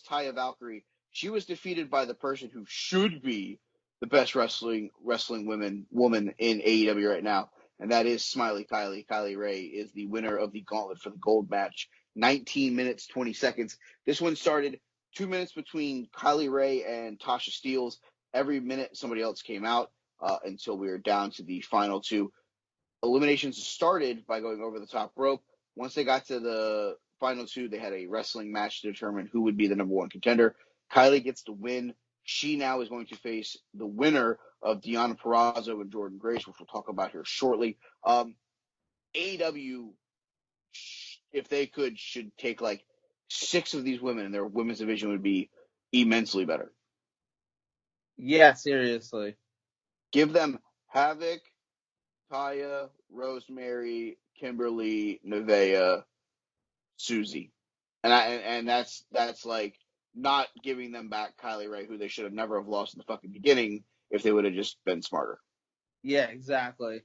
Taya Valkyrie. She was defeated by the person who should be the best wrestling woman in AEW right now, and that is Smiley Kylie. Kylie Ray is the winner of the Gauntlet for the Gold match. 19 minutes, 20 seconds. This one started 2 minutes between Kylie Ray and Tasha Steeles. Every minute somebody else came out until we were down to the final two. Eliminations started by going over the top rope. Once they got to the final two, they had a wrestling match to determine who would be the number one contender. Kylie gets the win. She now is going to face the winner of Deonna Purrazzo and Jordan Grace, which we'll talk about here shortly. AEW, if they could, should take like 6 of these women, and their women's division would be immensely better. Yeah, seriously. Give them Havoc, Taya, Rosemary, Kimberly, Nevaeh, Susie, and that's like not giving them back Kylie Ray, who they should have never have lost in the fucking beginning if they would have just been smarter. Yeah, exactly.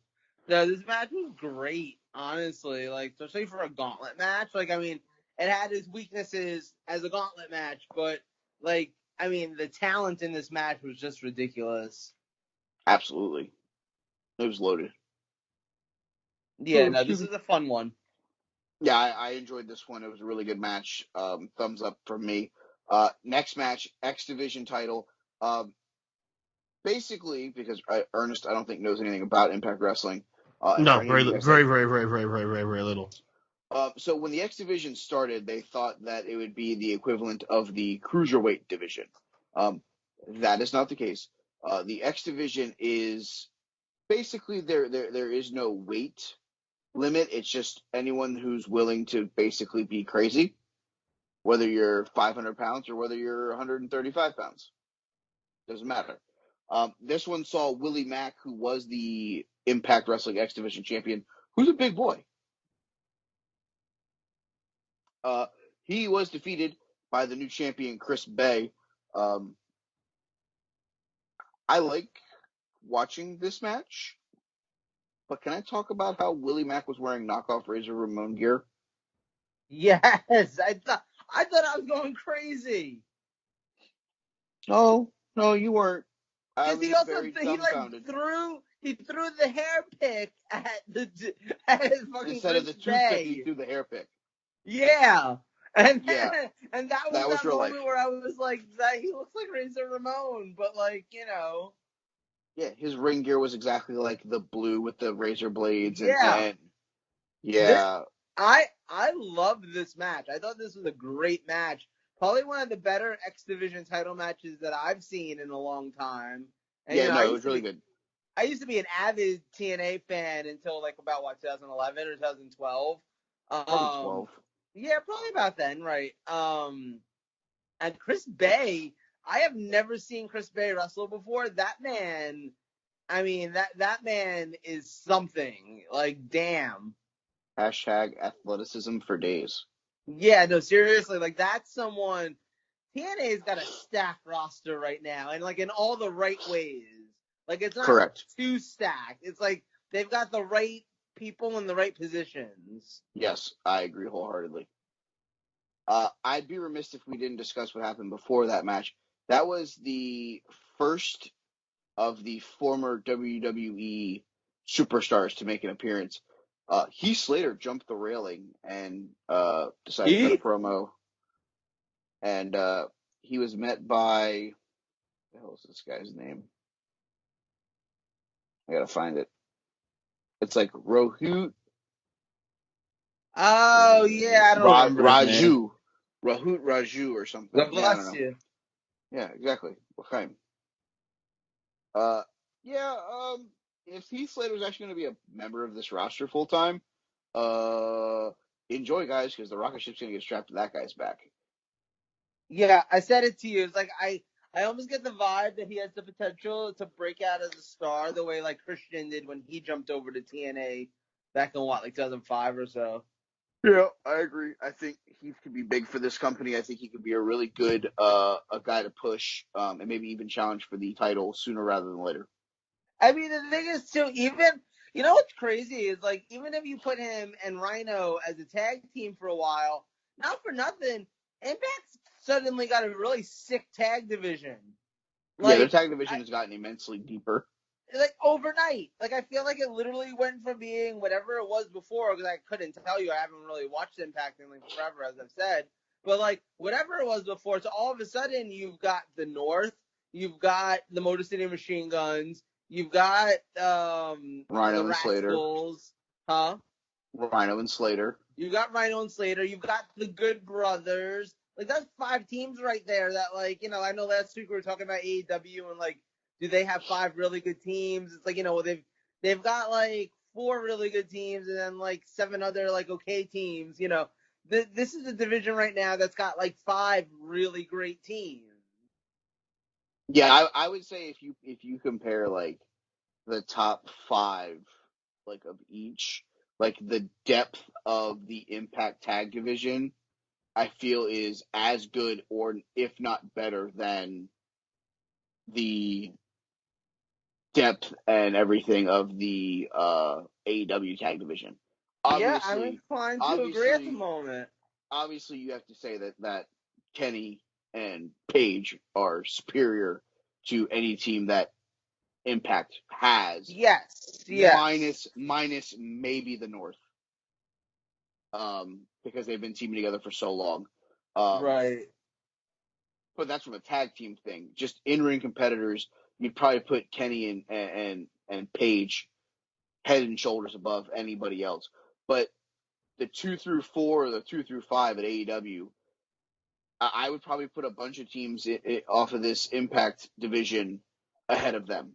No, this match was great, honestly. Like, especially for a gauntlet match. Like, I mean, it had its weaknesses as a gauntlet match, but like, I mean, the talent in this match was just ridiculous. Absolutely, it was loaded. Yeah, no, this is a fun one. Yeah, I enjoyed this one. It was a really good match. Thumbs up from me. Next match, X Division title. Basically, because Ernest, I don't think, knows anything about Impact Wrestling. No, very little. So when the X Division started, they thought that it would be the equivalent of the Cruiserweight division. That is not the case. The X Division is basically there is no weight limit. It's just anyone who's willing to basically be crazy, whether you're 500 pounds or whether you're 135 pounds. Doesn't matter. This one saw Willie Mack, who was the Impact Wrestling X Division champion, who's a big boy. He was defeated by the new champion, Chris Bay. I like watching this match, but can I talk about how Willie Mack was wearing knockoff Razor Ramon gear? Yes, I thought I was going crazy. No, you weren't. I was He also very dumbfounded. He threw the hair pick at his fucking Instead of the toothpick, he threw the hair pick. Yeah. And Yeah. and that was that moment where I was like, he looks like Razor Ramon, but like, you know. Yeah, his ring gear was exactly like the blue with the razor blades. Yeah. Yeah. I loved this match. I thought this was a great match. Probably one of the better X Division title matches that I've seen in a long time. And, yeah, it was really good. I used to be an avid TNA fan until like about 2011 or 2012. Probably 12. Yeah, probably about then, right? And Chris Bay, I have never seen Chris Bay wrestle before. That man, I mean, that man is something. Like, damn. Hashtag athleticism for days. Yeah, no, seriously, like that's someone. TNA's got a stacked roster right now, and like in all the right ways. Like it's not correct too stacked. It's like they've got the right people in the right positions. Yes, I agree wholeheartedly. I'd be remiss if we didn't discuss what happened before that match. That was the first of the former WWE superstars to make an appearance. Heath Slater jumped the railing and decided to cut a promo. And he was met by, what the hell is this guy's name? I gotta find it. It's like Rohit. Oh yeah, I don't remember his name. Raju or something. God bless you. Yeah, exactly. If Heath Slater was actually going to be a member of this roster full time, enjoy, guys, because the rocket ship's going to get strapped to that guy's back. Yeah, I said it to you. It's like I almost get the vibe that he has the potential to break out as a star the way like Christian did when he jumped over to TNA back in like 2005 or so. Yeah, I agree. I think Heath could be big for this company. I think he could be a really good a guy to push and maybe even challenge for the title sooner rather than later. I mean, the thing is, too, you know what's crazy is, like, even if you put him and Rhino as a tag team for a while, not for nothing, Impact's suddenly got a really sick tag division. Like, their tag division has gotten immensely deeper. Like, overnight. Like, I feel like it literally went from being whatever it was before, because I couldn't tell you, I haven't really watched Impact in, like, forever, as I've said. But, like, whatever it was before, so all of a sudden, you've got the North, you've got the Motor City Machine Guns, you've got Rhino and Slater. Huh? Rhino and Slater. You got Rhino and Slater. You've got the Good Brothers. Like, that's 5 teams right there that, like, I know last week we were talking about AEW and, like, do they have 5 really good teams? It's like, they've got, like, 4 really good teams and then, like, 7 other, like, okay teams, This is a division right now that's got, like, 5 really great teams. Yeah, I would say if you compare, like, the top 5, like, of each, like, the depth of the Impact Tag Division, I feel is as good or if not better than the depth and everything of the AEW Tag Division. Yeah, I'm Obviously, inclined to agree at the obviously, moment. obviously, you have to say that Kenny and Paige are superior to any team that Impact has. Yes. Minus maybe the North, because they've been teaming together for so long. Right. But that's from a tag team thing. Just in-ring competitors, you'd probably put Kenny and Paige head and shoulders above anybody else. But the 2 through 4 or the 2 through 5 at AEW, I would probably put a bunch of teams off of this Impact division ahead of them.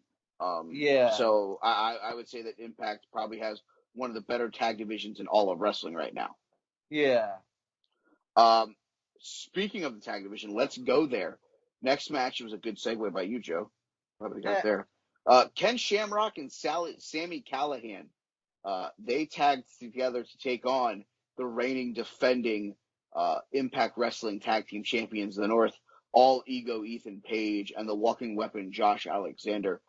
Yeah. So I would say that Impact probably has one of the better tag divisions in all of wrestling right now. Yeah. Speaking of the tag division, let's go there. Next match was a good segue by you, Joe. What do we got there? Ken Shamrock and Sami Callihan. They tagged together to take on the reigning defending Impact Wrestling Tag Team Champions of the North, All Ego Ethan Page and the Walking Weapon Josh Alexander.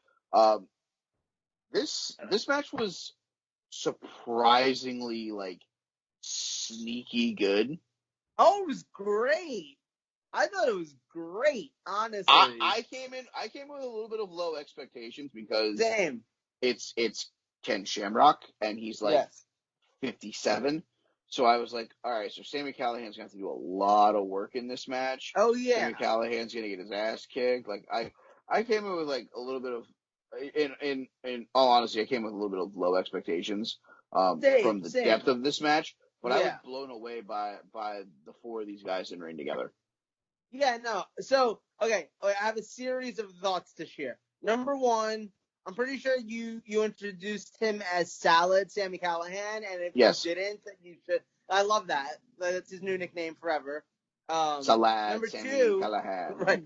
This match was surprisingly, like, sneaky good. Oh, it was great. I thought it was great, honestly. I came in with a little bit of low expectations because Same. it's Ken Shamrock and he's like 57. So I was like, all right, so Sami Callihan's gonna have to do a lot of work in this match. Oh yeah. Sami Callihan's gonna get his ass kicked. Like I came in with like a little bit of in all honesty, I came with a little bit of low expectations from the depth of this match. But I was blown away by the 4 of these guys in ring together. Yeah, no. So, okay, I have a series of thoughts to share. Number 1, I'm pretty sure you introduced him as Salad, Sami Callihan, and if you didn't, you should. I love that. That's his new nickname forever. Salad, number Sami 2, Callihan. Right.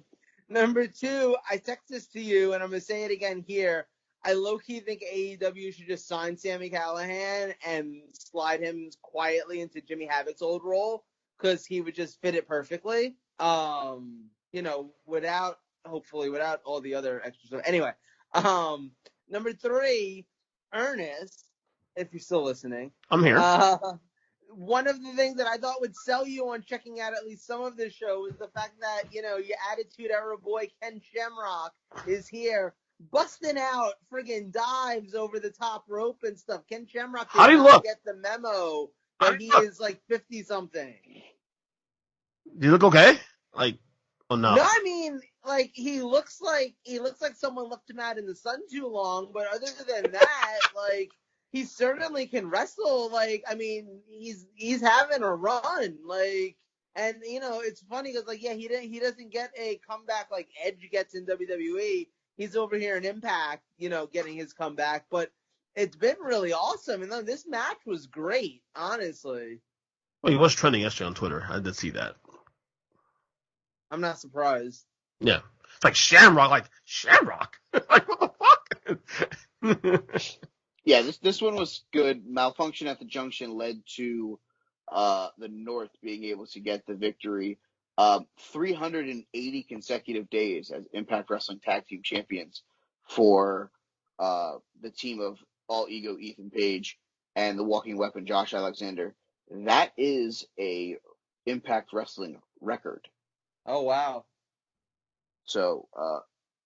Number 2, I text this to you, and I'm going to say it again here. I low-key think AEW should just sign Sami Callihan and slide him quietly into Jimmy Havoc's old role, because he would just fit it perfectly. Without all the other extra stuff. Anyway, number 3, Earnest, if you're still listening. I'm here. One of the things that I thought would sell you on checking out at least some of the show is the fact that, your Attitude Era boy Ken Shamrock is here busting out friggin' dives over the top rope and stuff. Ken Shamrock How do you look? Get the memo that he is like 50-something. Do you look okay? Like, oh no. No, I mean, like, he looks like someone left him out in the sun too long, but other than that, like, he certainly can wrestle. Like, I mean, he's having a run. Like, and it's funny because, like, yeah, he doesn't get a comeback like Edge gets in WWE. He's over here in Impact, getting his comeback, but it's been really awesome. And this match was great, honestly. Well, he was trending yesterday on Twitter. I did see that. I'm not surprised. Yeah. It's like Shamrock. Like, Shamrock? Like, what the fuck? Yeah, this one was good. Malfunction at the Junction led to the North being able to get the victory. 380 consecutive days as Impact Wrestling Tag Team Champions for the team of All Ego Ethan Page and the Walking Weapon Josh Alexander. That is a Impact Wrestling record. Oh, wow. So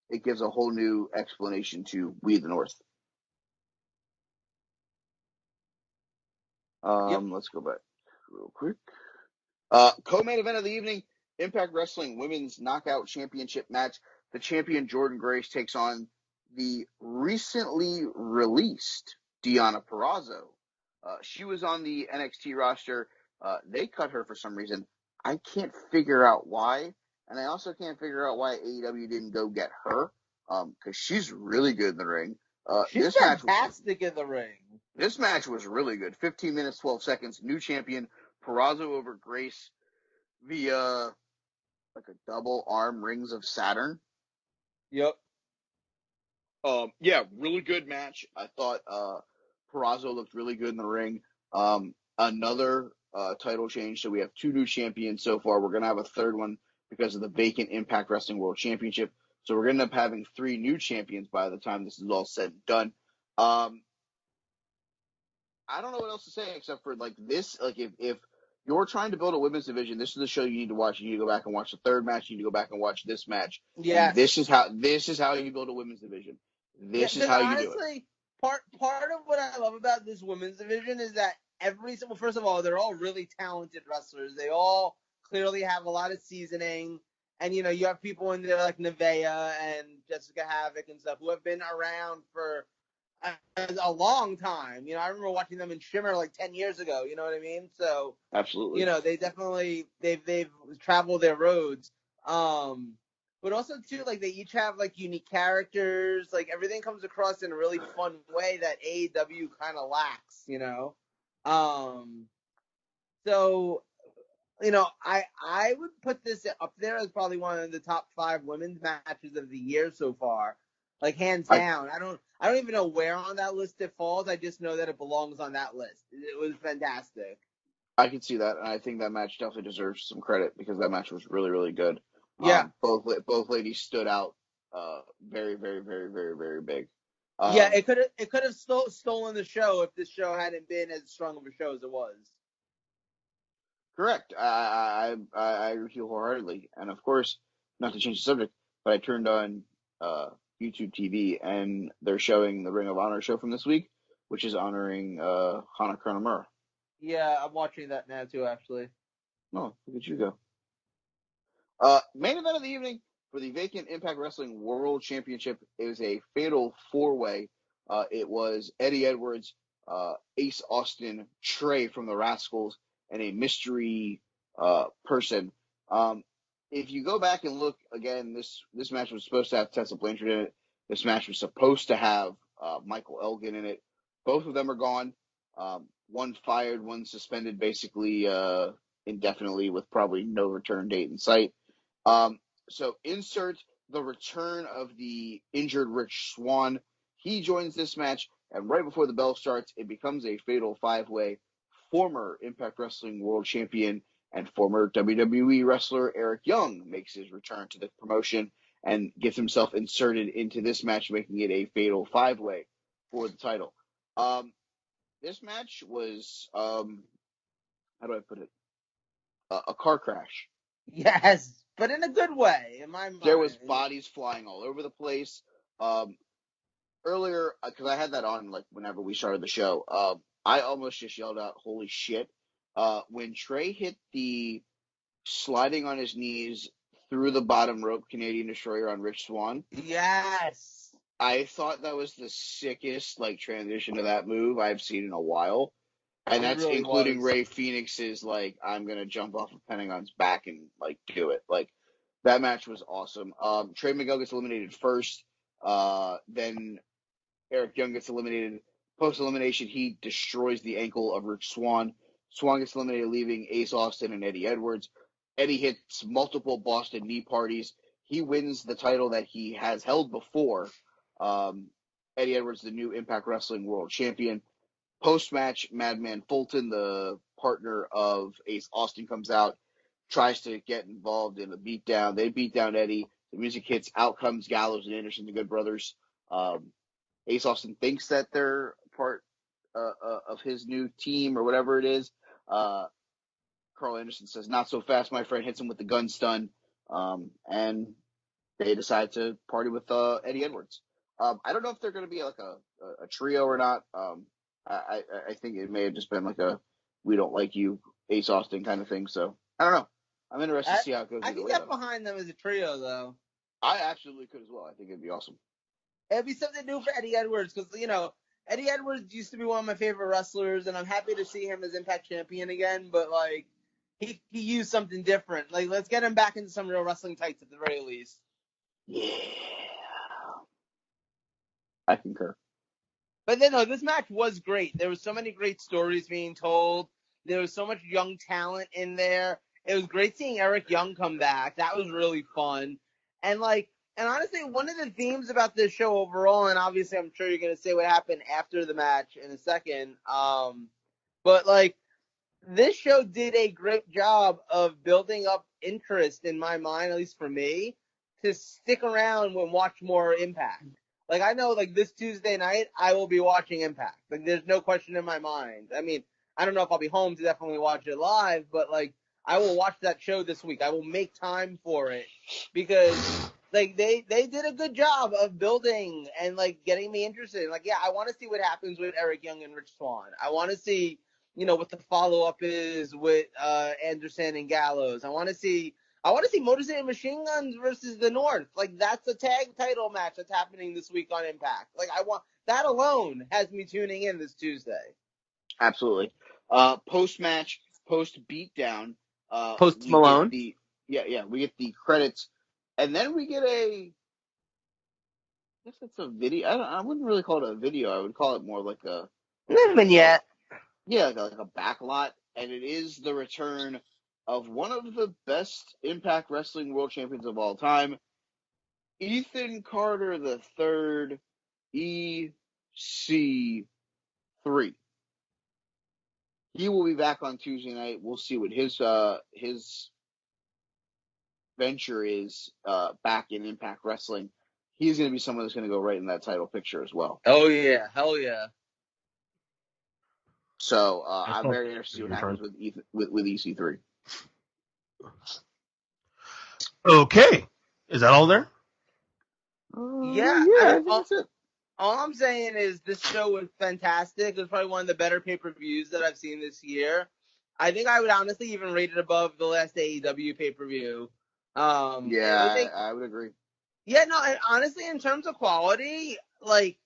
it gives a whole new explanation to We the North. Let's go back real quick. Co-main event of the evening, Impact Wrestling Women's Knockout Championship match. The champion Jordynne Grace takes on the recently released Deonna Purrazzo. She was on the NXT roster. They cut her for some reason. I can't figure out why, and I also can't figure out why AEW didn't go get her, because she's really good in the ring. She's fantastic in the ring. This match was really good. 15 minutes, 12 seconds. New champion Purrazzo over Grace via like a double arm rings of Saturn. Yep. Yeah, really good match. I thought Purrazzo looked really good in the ring. Another title change, so we have 2 new champions so far. We're gonna have a third one because of the vacant Impact Wrestling World Championship. So we're gonna end up having 3 new champions by the time this is all said and done. I don't know what else to say except for like this. Like if you're trying to build a women's division, this is the show you need to watch. You need to go back and watch the third match. You need to go back and watch this match. Yes. And this is how you build a women's division. This is how you do it. Honestly, part of what I love about this women's division is that first of all, they're all really talented wrestlers. They all clearly have a lot of seasoning. And, you have people in there like Nevaeh and Jessica Havoc and stuff who have been around for a long time. I remember watching them in Shimmer like 10 years ago. You know what I mean? So, Absolutely. they definitely, they've traveled their roads. But also too, like they each have like unique characters. Like everything comes across in a really fun way that AEW kind of lacks. So I would put this up there as probably one of the top 5 women's matches of the year so far, like hands down. I don't even know where on that list it falls. I just know that it belongs on that list. It was fantastic. I can see that, and I think that match definitely deserves some credit because that match was really, really good. Yeah. Both ladies stood out very, very, very, very, very big. Yeah, it could have stolen the show if this show hadn't been as strong of a show as it was. Correct. I agree with you wholeheartedly. And of course, not to change the subject, but I turned on YouTube TV and they're showing the Ring of Honor show from this week, which is honoring Hana Nakamura. Yeah, I'm watching that now too, actually. Oh, look at you go. Main event of the evening for the vacant Impact Wrestling World Championship. It was a fatal 4-way. It was Eddie Edwards, Ace Austin, Trey from the Rascals, and a mystery person. If you go back and look again, this match was supposed to have Tessa Blanchard in it. This match was supposed to have Michael Elgin in it. Both of them are gone. One fired, one suspended, basically indefinitely with probably no return date in sight. So insert the return of the injured Rich Swann. He joins this match, and right before the bell starts, it becomes a fatal 5-way. Former Impact Wrestling World Champion and former WWE wrestler Eric Young makes his return to the promotion and gets himself inserted into this match, making it a fatal 5-way for the title. This match was, how do I put it? A car crash. Yes, but in a good way, in my mind. There was bodies flying all over the place. Earlier, because I had that on like whenever we started the show, I almost just yelled out, "Holy shit!" When Trey hit the sliding on his knees through the bottom rope Canadian Destroyer on Rich Swann. Yes. I thought that was the sickest like transition to that move I've seen in a while. And that's really including Ray Phoenix's like, I'm gonna jump off of Pentagon's back and like do it. Like that match was awesome. Trey Miguel gets eliminated first. Then Eric Young gets eliminated. Post elimination, he destroys the ankle of Rich Swann. Swann gets eliminated, leaving Ace Austin and Eddie Edwards. Eddie hits multiple Boston knee parties. He wins the title that he has held before. Eddie Edwards, the new Impact Wrestling World Champion. Post-match, Madman Fulton, the partner of Ace Austin, comes out, tries to get involved in the beatdown. They beat down Eddie. The music hits. Out comes Gallows and Anderson, the Good Brothers. Ace Austin thinks that they're part of his new team or whatever it is. Carl Anderson says, "Not so fast, my friend." Hits him with the gun stun. And they decide to party with Eddie Edwards. I don't know if they're going to be like a trio or not. I think it may have just been like a "we don't like you" Ace Austin kind of thing. So I don't know. I'm interested to see how it goes. I can get behind them as a trio, though. I absolutely could as well. I think it'd be awesome. It'd be something new for Eddie Edwards because Eddie Edwards used to be one of my favorite wrestlers, and I'm happy to see him as Impact Champion again. But like, he used something different. Like, let's get him back into some real wrestling tights at the very least. Yeah. I concur. But then, no, this match was great. There was so many great stories being told. There was so much young talent in there. It was great seeing Eric Young come back. That was really fun. And honestly, one of the themes about this show overall, and obviously I'm sure you're going to say what happened after the match in a second, but like, this show did a great job of building up interest in my mind, at least for me, to stick around and watch more Impact. Like, I know, like, this Tuesday night, I will be watching Impact. Like, there's no question in my mind. I mean, I don't know if I'll be home to definitely watch it live, but, like, I will watch that show this week. I will make time for it because, like, they did a good job of building and, like, getting me interested. Like, yeah, I want to see what happens with Eric Young and Rich Swann. I want to see, what the follow-up is with Anderson and Gallows. I want to see Motor City Machine Guns versus the North. Like, that's a tag title match that's happening this week on Impact. Like, I want that alone has me tuning in this Tuesday. Absolutely. Post-match, post-beatdown, Post Malone. we get the credits, and then we get I guess it's a video. I wouldn't really call it a video. I would call it more like a vignette. Yeah, like a backlot, and it is the return of one of the best Impact Wrestling World Champions of all time, Ethan Carter III, EC3. He will be back on Tuesday night. We'll see what his venture is back in Impact Wrestling. He's going to be someone that's going to go right in that title picture as well. Oh yeah, hell yeah. So I'm very interested to see what happens with EC3. Okay, is that all there? Yeah, I think that's it. All I'm saying is this show was fantastic. It was probably one of the better pay-per-views that I've seen this year. I think I would honestly even rate it above the last AEW pay-per-view. I would agree. Yeah, no, and honestly, in terms of quality, like,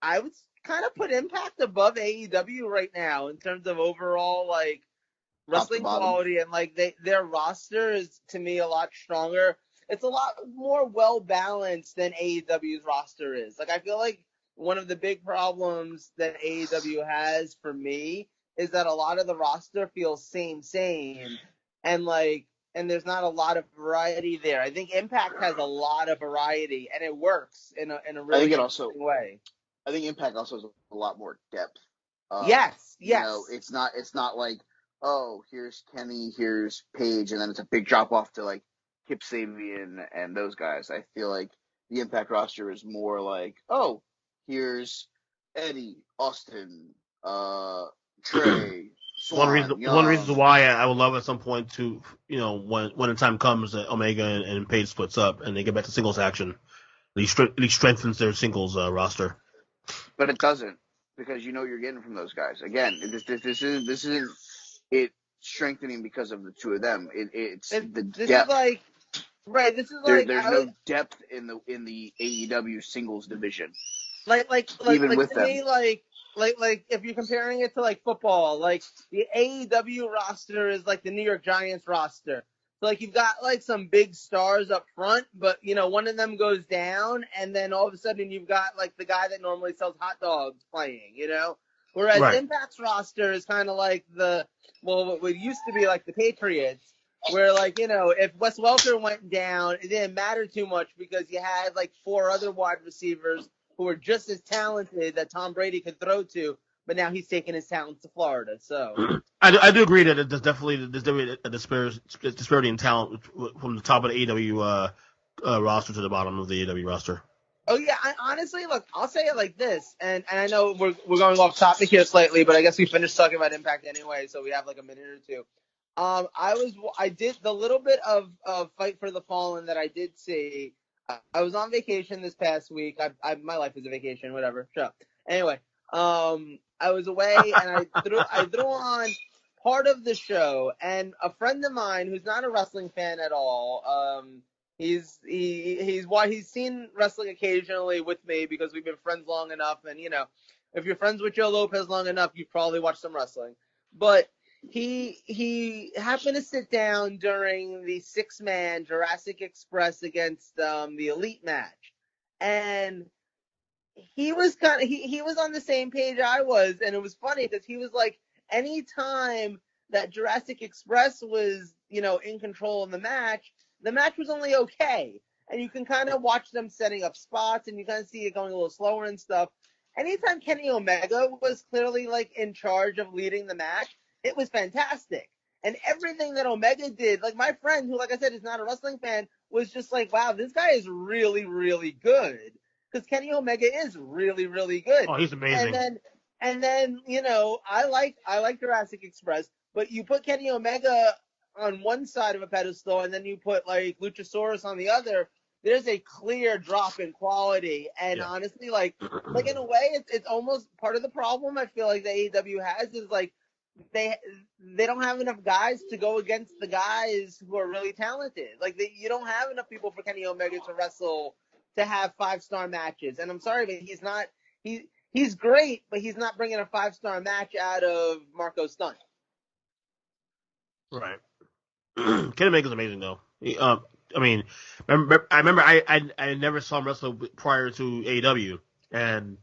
I would kind of put Impact above AEW right now in terms of overall, like, wrestling quality, and, like, their roster is, to me, a lot stronger. It's a lot more well-balanced than AEW's roster is. Like, I feel like one of the big problems that AEW has for me is that a lot of the roster feels same, and, like, and there's not a lot of variety there. I think Impact has a lot of variety, and it works in a really interesting way. I think Impact also has a lot more depth. Yes. It's not like, oh, here's Kenny, here's Paige, and then it's a big drop off to like Kip Sabian and those guys. I feel like the Impact roster is more like, oh, here's Eddie, Austin, Trey. One reason why I would love at some point to, when the time comes that Omega and Paige splits up and they get back to singles action, at least strengthens their singles roster. But it doesn't, because you're getting from those guys. Again, this isn't it strengthening because of the two of them. It's the depth. This is like there's no depth in the AEW singles division. Even with them. Me, like if you're comparing it to like football, like the AEW roster is like the New York Giants roster. So like you've got like some big stars up front, but one of them goes down, and then all of a sudden you've got like the guy that normally sells hot dogs playing, Whereas right. Impact's roster is kind of like what used to be like the Patriots, where like if Wes Welker went down, it didn't matter too much because you had like 4 other wide receivers who were just as talented that Tom Brady could throw to, but now he's taking his talents to Florida. So I do agree that there's definitely a disparity in talent from the top of the AEW roster to the bottom of the AEW roster. Oh yeah, honestly, look, I'll say it like this, and I know we're going off topic here slightly, but I guess we finished talking about Impact anyway, so we have like a minute or two. I did the little bit of Fight for the Fallen that I did see. I was on vacation this past week. My life is a vacation, whatever. Shut up. Anyway, I was away and I threw on part of the show, and a friend of mine who's not a wrestling fan at all. He's seen wrestling occasionally with me because we've been friends long enough, and if you're friends with Joe Lopez long enough, you've probably watched some wrestling. But he happened to sit down during the 6-man Jurassic Express against the Elite match, and he was he was on the same page I was, and it was funny because he was like, anytime that Jurassic Express was, in control of the match was only okay. And you can kind of watch them setting up spots, and you kind of see it going a little slower and stuff. Anytime Kenny Omega was clearly like in charge of leading the match, it was fantastic. And everything that Omega did, like my friend who, like I said, is not a wrestling fan, was just like, wow, this guy is really, really good. Because Kenny Omega is really, really good. Oh, he's amazing. And then, I like Jurassic Express, but you put Kenny Omega on one side of a pedestal, and then you put like Luchasaurus on the other. There's a clear drop in quality, and honestly, like in a way, it's almost part of the problem I feel like the AEW has is like they don't have enough guys to go against the guys who are really talented. Like you don't have enough people for Kenny Omega to wrestle to have 5-star matches. And I'm sorry, but he's great, but he's not bringing a 5-star match out of Marco Stunt. Right. Kenny Omega's amazing though. I mean, I remember I never saw him wrestle prior to AEW, and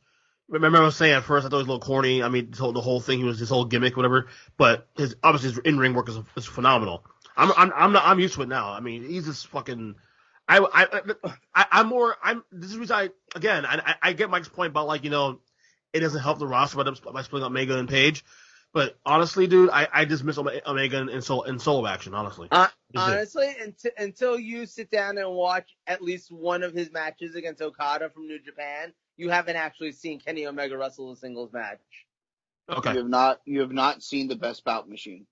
remember I was saying at first I thought it was a little corny. I mean, the whole thing, he was his whole gimmick, whatever. But his in-ring work is phenomenal. I'm used to it now. I mean, he's just fucking. This is the reason I get Mike's point about like, it doesn't help the roster by splitting up Omega and Page. But honestly, dude, I just miss Omega in solo action, honestly. Honestly, until you sit down and watch at least one of his matches against Okada from New Japan, you haven't actually seen Kenny Omega wrestle a singles match. Okay. You have not seen the Best Bout Machine.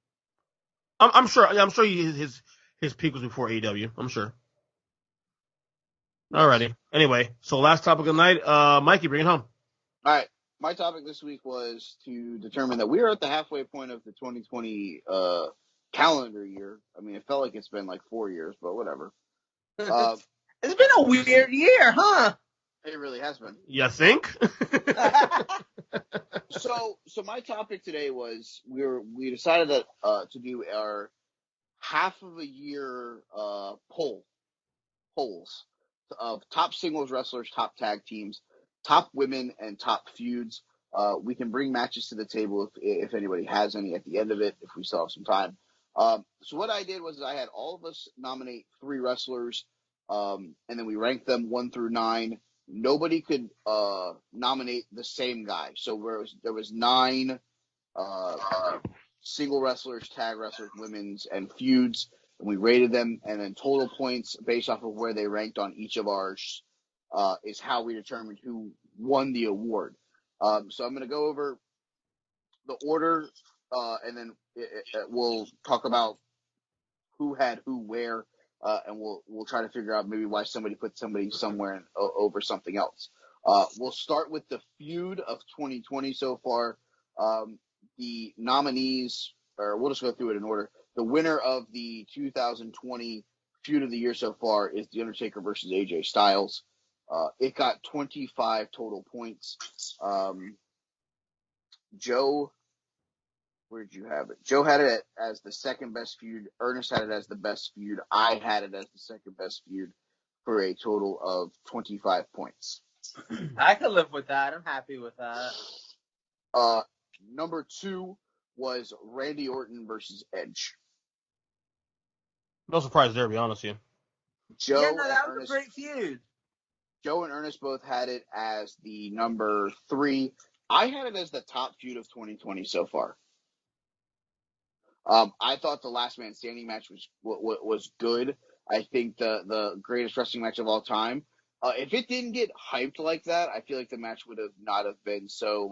I'm sure. I'm sure his peak was before AEW. I'm sure. Alrighty. Anyway, so last topic of the night, Mikey, bring it home. All right. My topic this week was to determine that we are at the halfway point of the 2020 calendar year. I mean, it felt like it's been like 4 years, but whatever. It's been a weird year, huh? It really has been. You think? So my topic today was we decided that to do our half of a year polls of top singles wrestlers, top tag teams, top women, and top feuds. We can bring matches to the table if anybody has any at the end of it, if we still have some time. So what I did was I had all of us nominate 3 wrestlers, and then we ranked them 1 through 9. Nobody could nominate the same guy. So there was 9 single wrestlers, tag wrestlers, women's, and feuds. And we rated them, and then total points based off of where they ranked on each of ours is how we determined who won the award. So I'm going to go over the order, and then we'll talk about who had who where, and we'll try to figure out maybe why somebody put somebody somewhere over something else. We'll start with the feud of 2020 so far. The nominees, or we'll just go through it in order. The winner of the 2020 feud of the year so far is The Undertaker versus AJ Styles. It got 25 total points. Joe, where'd you have it? Joe had it as the second best feud. Ernest had it as the best feud. I had it as the second best feud for a total of 25 points. I can live with that. I'm happy with that. Number 2 was Randy Orton versus Edge. No surprise there, to be honest with you. That was a great feud. Joe and Ernest both had it as the number 3. I had it as the top feud of 2020 so far. I thought the Last Man Standing match was good. I think the greatest wrestling match of all time. If it didn't get hyped like that, I feel like the match would have not have been so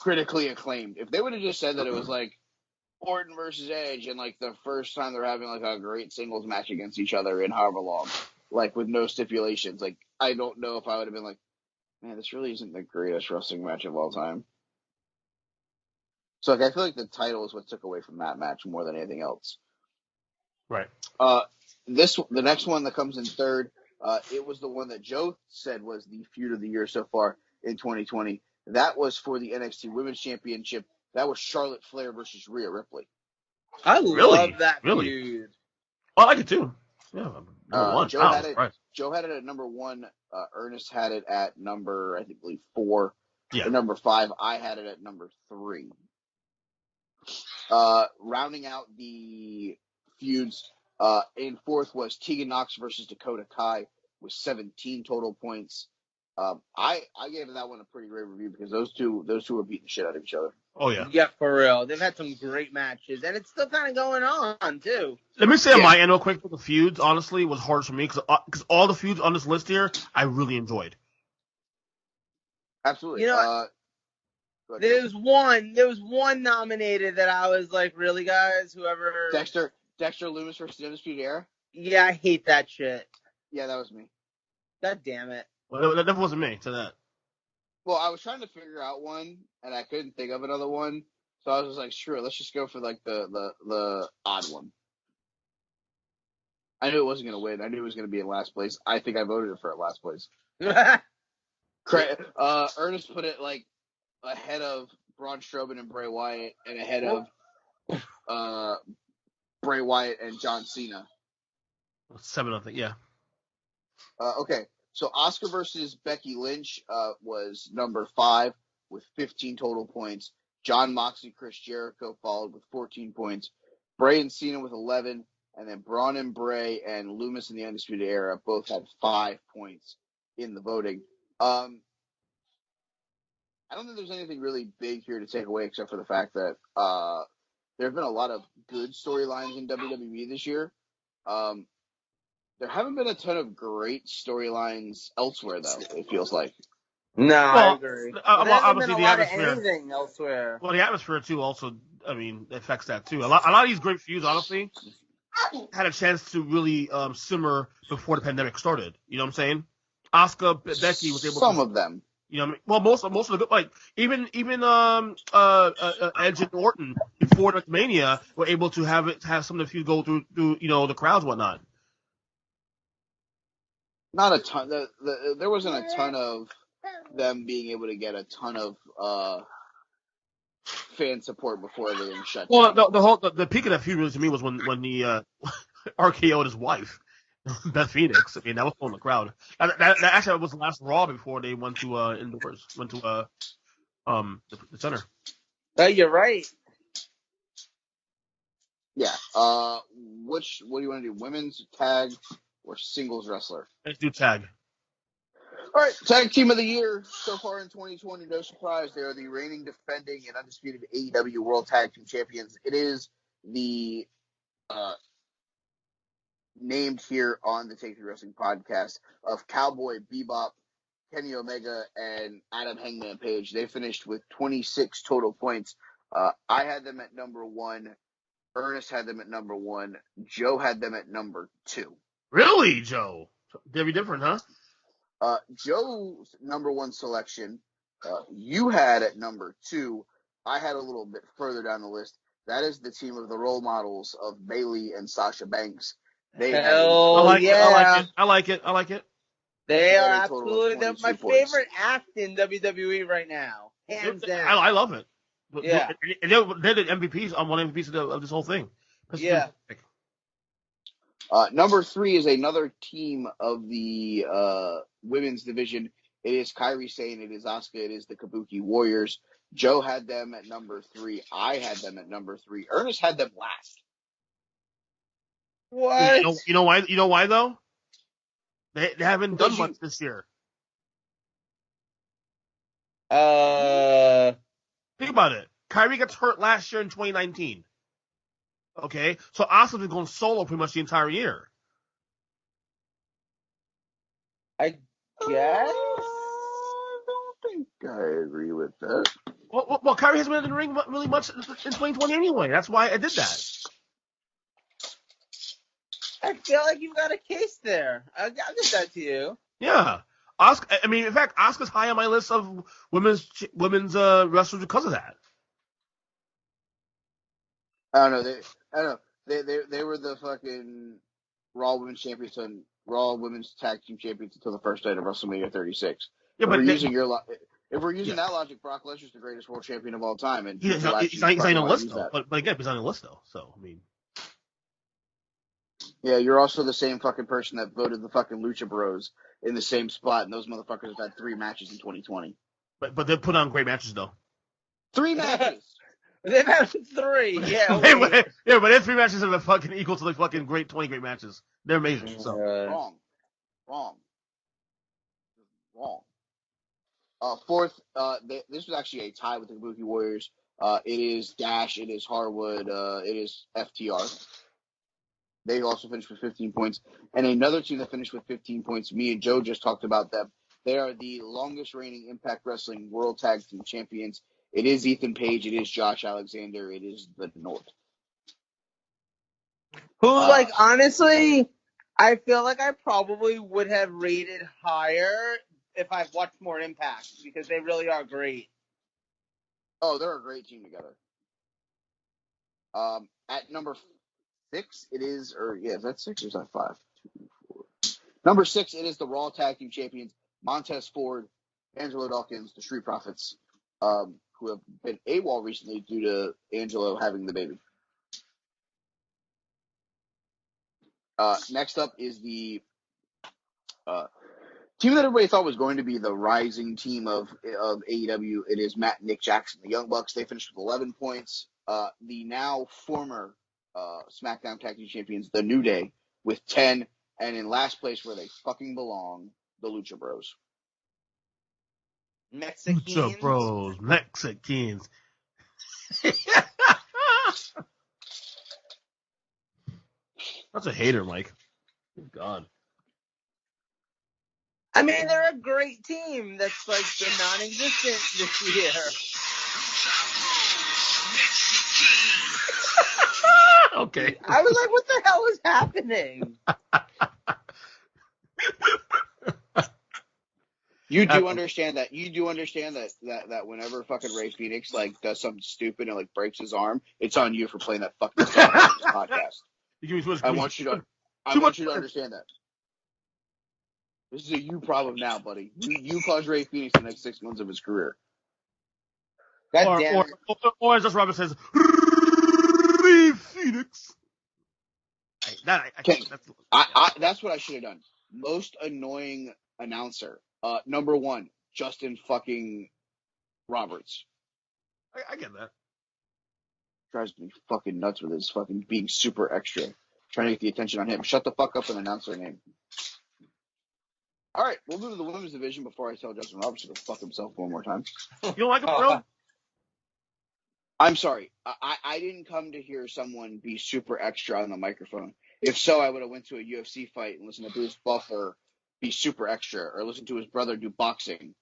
critically acclaimed. If they would have just said that it was like Orton versus Edge, and like the first time they're having like a great singles match against each other in however long, like with no stipulations, like I don't know if I would have been like, man, this really isn't the greatest wrestling match of all time. So like, I feel like the title is what took away from that match more than anything else. Right. The next one that comes in third, it was the one that Joe said was the feud of the year so far in 2020. That was for the NXT Women's Championship. That was Charlotte Flair versus Rhea Ripley. I Really? love that Really? feud. Oh, I like it too. Yeah, number one. Joe had it. Right. Joe had it at number 1. Ernest had it at number, I believe, 4. Yeah. Or number 5. I had it at number 3. Rounding out the feuds, in 4th was Tegan Nox versus Dakota Kai with 17 total points. I gave that one a pretty great review because those two were beating the shit out of each other. Oh yeah. Yeah, for real. They've had some great matches, and it's still kind of going on too. Let me say on my end real quick. The feuds, honestly, was hard for me because all the feuds on this list here, I really enjoyed. Absolutely. You know, there was one nominated that I was like, really, guys? Whoever. Dexter Lumis versus Undisputed Era? Yeah, I hate that shit. Yeah, that was me. God damn it. Well, that wasn't me, to that. Well, I was trying to figure out one, and I couldn't think of another one, so I was just like, screw it, let's just go for, like, the odd one. I knew it wasn't going to win. I knew it was going to be in last place. I think I voted for it last place. Ernest put it, like, ahead of Braun Strowman and Bray Wyatt, and ahead of Bray Wyatt and John Cena. 7, I think, yeah. Okay, so Asuka versus Becky Lynch was number 5 with 15 total points. John Moxley, Chris Jericho followed with 14 points. Bray and Cena with 11, and then Braun and Bray and Lumis in the Undisputed Era both had 5 points in the voting. I don't think there's anything really big here to take away except for the fact that there have been a lot of good storylines in WWE this year. There haven't been a ton of great storylines elsewhere, though, it feels like. No, I agree. There hasn't been a lot of anything elsewhere. Well, the atmosphere, too, also, I mean, affects that, too. A lot of these great feuds, honestly, had a chance to really simmer before the pandemic started. You know what I'm saying? Asuka, Becky was able to... Some of them. You know what I mean? Well, most of the good, like, even Edge and Orton before WrestleMania were able to have some of the feuds go through, you know, the crowds and whatnot. Not a ton. There wasn't a ton of them being able to get a ton of fan support before everything shut down. Well, the peak of that feud really to me was when the RKO'd his wife, Beth Phoenix. I mean, that was on the crowd. That actually was the last Raw before they went to indoors, went to the center. You're right. Yeah. What do you want to do? Women's, tag, or singles wrestler? Let's do tag. All right, tag team of the year so far in 2020. No surprise, they are the reigning, defending, and undisputed AEW World Tag Team Champions. It is the named here on the Take 3 Wrestling podcast of Cowboy Bebop, Kenny Omega, and Adam Hangman Page. They finished with 26 total points. I had them at number 1. Ernest had them at number 1. Joe had them at number 2. Really, Joe? Very different, huh? Joe's number 1 selection, you had at number 2. I had a little bit further down the list. That is the team of the role models of Bayley and Sasha Banks. I like it. They are absolutely my favorite act in WWE right now, hands down. I love it. Yeah, they're the MVPs on one MVPs of this whole thing. Yeah. Number 3 is another team of the women's division. It is Kairi Sane, it is Asuka, it is the Kabuki Warriors. Joe had them at number 3. I had them at number 3. Ernest had them last. What? You know why? You know why though? They haven't done much this year. Think about it. Kairi gets hurt last year in 2019. Okay, so Asuka's been going solo pretty much the entire year. I guess. I don't think I agree with that. Well, Kairi hasn't been in the ring really much in 2020 anyway. That's why I did that. I feel like you've got a case there. I'll give that to you. Yeah. Asuka, I mean, in fact, Asuka's high on my list of women's wrestlers because of that. I don't know. They were the fucking Raw Women's Champions and Raw Women's Tag Team Champions until the first night of WrestleMania 36. Yeah, but using your If we're using that logic, Brock Lesnar's the greatest world champion of all time, and He's not on the list though. But again, he's on the list though. So I mean, yeah, you're also the same fucking person that voted the fucking Lucha Bros in the same spot, and those motherfuckers have had 3 matches in 2020. But they put on great matches though. 3 matches. They've had 3. Yeah. Yeah, but their 3 matches are fucking equal to the fucking 20 great matches. They're amazing. So Wrong. Fourth, this was actually a tie with the Kabuki Warriors. It is Dash, it is Harwood, it is FTR. They also finished with 15 points. And another team that finished with 15 points, me and Joe just talked about them. They are the longest reigning Impact Wrestling World Tag Team Champions. It is Ethan Page, it is Josh Alexander, it is the North. Who, honestly, I feel like I probably would have rated higher if I've watched more Impact, because they really are great. Oh, they're a great team together. At number 6, it is, is that 6 or is that 5? 2, 4. Number 6, it is the Raw Tag Team Champions, Montez Ford, Angelo Dawkins, the Street Profits, who have been AWOL recently due to Angelo having the baby. Next up is the team that everybody thought was going to be the rising team of AEW. It is Matt and Nick Jackson, the Young Bucks. They finished with 11 points. The now former SmackDown Tag Team Champions, the New Day, with 10. And in last place, where they fucking belong, the Lucha Bros. Mexicans. Lucha Bros. Mexicans. That's a hater, Mike. Good God. I mean, they're a great team that's been non-existent this year. Okay. I was like, what the hell is happening? You do understand that that whenever fucking Ray Phoenix does something stupid and breaks his arm, it's on you for playing that fucking song on this podcast. I want you to understand that. This is a you problem now, buddy. You caused Ray Phoenix the next 6 months of his career. Or as Robert says, Ray Phoenix. That's what I should have done. Most annoying announcer. Number 1, Justin fucking Roberts. I get that. Drives me fucking nuts with his fucking being super extra. Trying to get the attention on him. Shut the fuck up and announce their name. All right, we'll move to the women's division before I tell Justin Roberts to go fuck himself one more time. You don't like him, bro? I'm sorry. I didn't come to hear someone be super extra on the microphone. If so, I would have went to a UFC fight and listened to Bruce Buffer be super extra, or listen to his brother do boxing.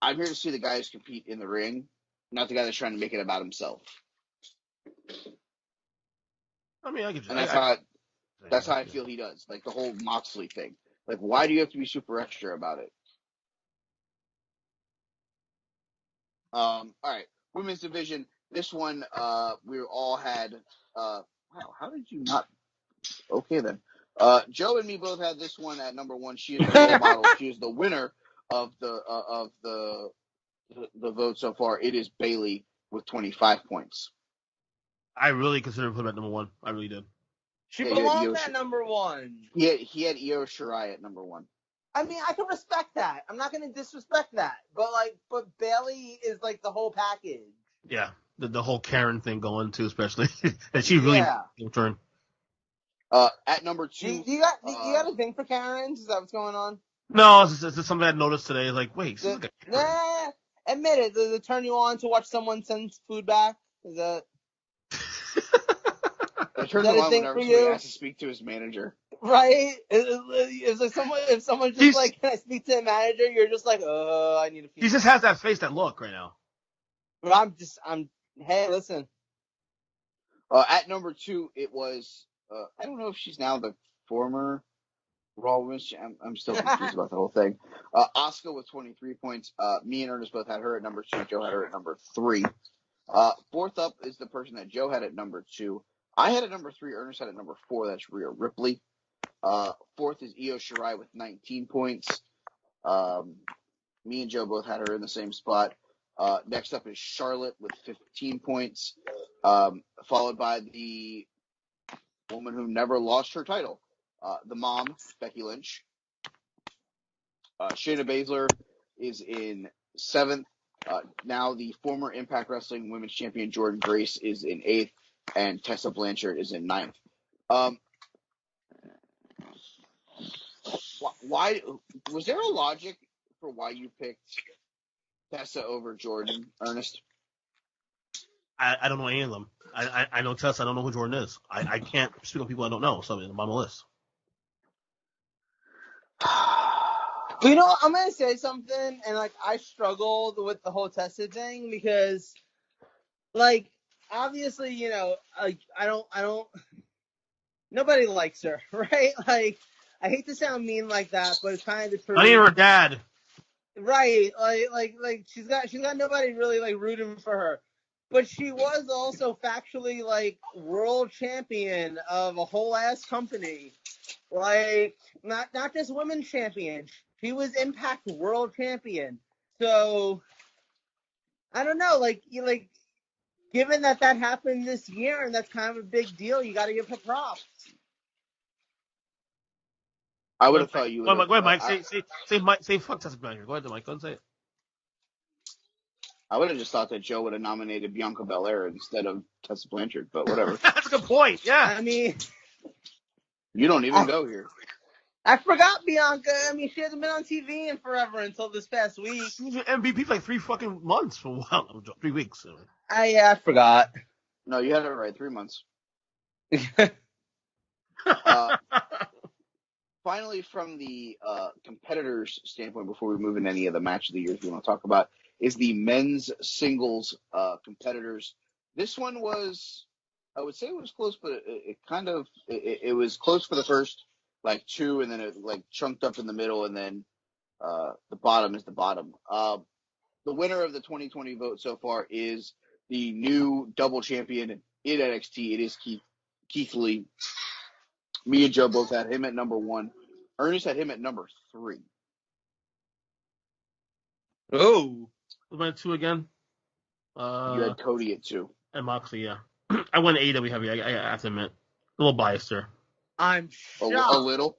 I'm here to see the guys compete in the ring, not the guy that's trying to make it about himself. I mean, I get you. And that's how I feel he does. The whole Moxley thing. Why do you have to be super extra about it? All right. Women's division. This one, we all had, wow, how did you not? Okay, then. Joe and me both had this one at number 1. She is the role model. She is the winner of the vote so far. It is Bayley with 25 points. I really considered putting him at number 1. I really did. She belonged at number 1. He had Io Shirai at number 1. I mean, I can respect that. I'm not going to disrespect that. But Bayley is the whole package. Yeah, the whole Karen thing going too, especially. And she really returned. At number 2. You got a thing for Karens? Is that what's going on? No, it's just something I noticed today. Wait, admit it. Does it turn you on to watch someone send food back? Is that? It turns me on whenever somebody has to speak to his manager. Right? It's if someone's just can I speak to the manager? You're just I need a few. He just has that face, that look right now. But hey, listen. At number 2, it was, I don't know if she's now the former Raw Women's Champion. I'm still confused about the whole thing. Asuka with 23 points. Me and Ernest both had her at number 2. Joe had her at number 3. Fourth up is the person that Joe had at number 2. I had at number 3. Ernest had at number 4. That's Rhea Ripley. Fourth is Io Shirai with 19 points. Me and Joe both had her in the same spot. Next up is Charlotte with 15 points, followed by the woman who never lost her title, the mom, Becky Lynch. Shayna Baszler is in 7th. Now the former Impact Wrestling Women's Champion Jordynne Grace is in 8th, and Tessa Blanchard is in 9th. Why was there a logic for why you picked Tessa over Jordynne, Ernest? I don't know any of them. I know Tessa. I don't know who Jordynne is. I can't speak on people I don't know. So I'm on the list. You know, I'm gonna say something, and like I struggled with the whole Tessa thing because, like, obviously, you know, like I don't. Nobody likes her, right? Like, I hate to sound mean like that, but it's kind of the truth. Not even her dad. Right? Like she's got nobody really like rooting for her. But she was also factually like world champion of a whole ass company. Like not just women's champion. She was Impact world champion. So I don't know, like given that happened this year and that's kind of a big deal, you got to give her props. I would have thought you would. Go ahead, Mike. Say fuck Tessa Blanchard. Go ahead, Mike. Go ahead and say it. I would have just thought that Joe would have nominated Bianca Belair instead of Tessa Blanchard, but whatever. That's a good point. Yeah. I mean, you don't even go here. I forgot Bianca. I mean, she hasn't been on TV in forever until this past week. She was MVP for like 3 fucking months for a while. 3 weeks. I forgot. No, you had it right. 3 months. Finally, from the competitors' standpoint, before we move into any of the match of the years we want to talk about, is the men's singles competitors. This one was, I would say it was close, but it was close for the first like 2, and then it like chunked up in the middle, and then the bottom is the bottom. The winner of the 2020 vote so far is the new double champion in NXT. It is Keith Lee. Me and Joe both had him at number 1. Ernest had him at number 3. Oh. Was my 2 again? You had Cody at 2. And Moxley, yeah. I went AEW heavy. I have to admit. A little biased there. I'm shocked. A little.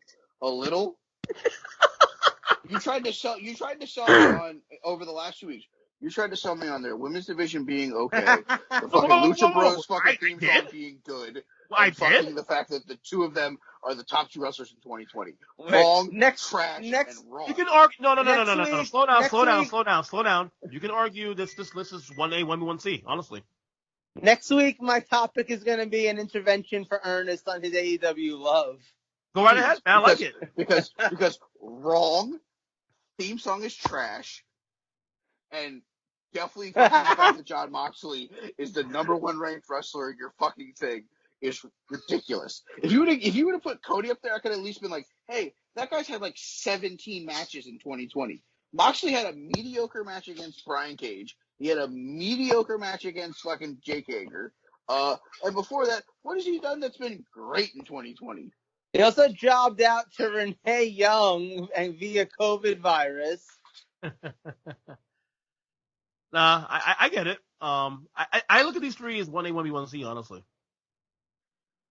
You tried to sell me on over the last 2 weeks. You tried to sell me on their women's division being okay, the fucking Lucha Bros fucking theme song being good, and fucking the fact that the 2 of them are the top 2 wrestlers in 2020. Wrong, trash, and wrong. You can argue. No. Slow down. You can argue this list is 1A, 1B, 1C, honestly. Next week, my topic is going to be an intervention for Ernest on his AEW love. Go right ahead, man. I like it. Because wrong, theme song is trash, and definitely the fact that Jon Moxley is the number 1 ranked wrestler in your fucking thing is ridiculous. If you would have put Cody up there, I could have at least been like, hey, that guy's had like 17 matches in 2020. Moxley had a mediocre match against Brian Cage. He had a mediocre match against fucking Jake Hager. And before that, what has he done that's been great in 2020? He also jobbed out to Renee Young and via COVID virus. Nah, I get it. I look at these 3 as 1A, 1B, 1C, honestly.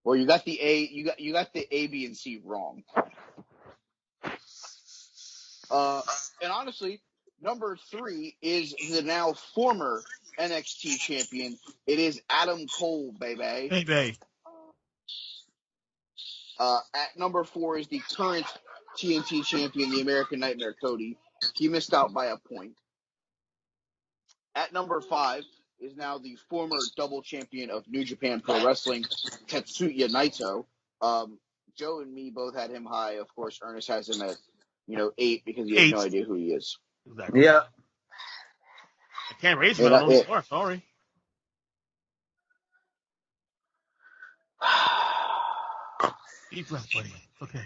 Well, you got the A, B, and C wrong. And honestly, number 3 is the now former NXT champion. It is Adam Cole, baby. Baby. At number 4 is the current TNT champion, the American Nightmare, Cody. He missed out by a point. At number 5 is now the former double champion of New Japan Pro Wrestling, Tetsuya Naito. Joe and me both had him high. Of course, Ernest has him at 8 because he has no idea who he is. Exactly. Yeah. I can't raise him. I don't know who sorry. Deep breath, buddy. Okay.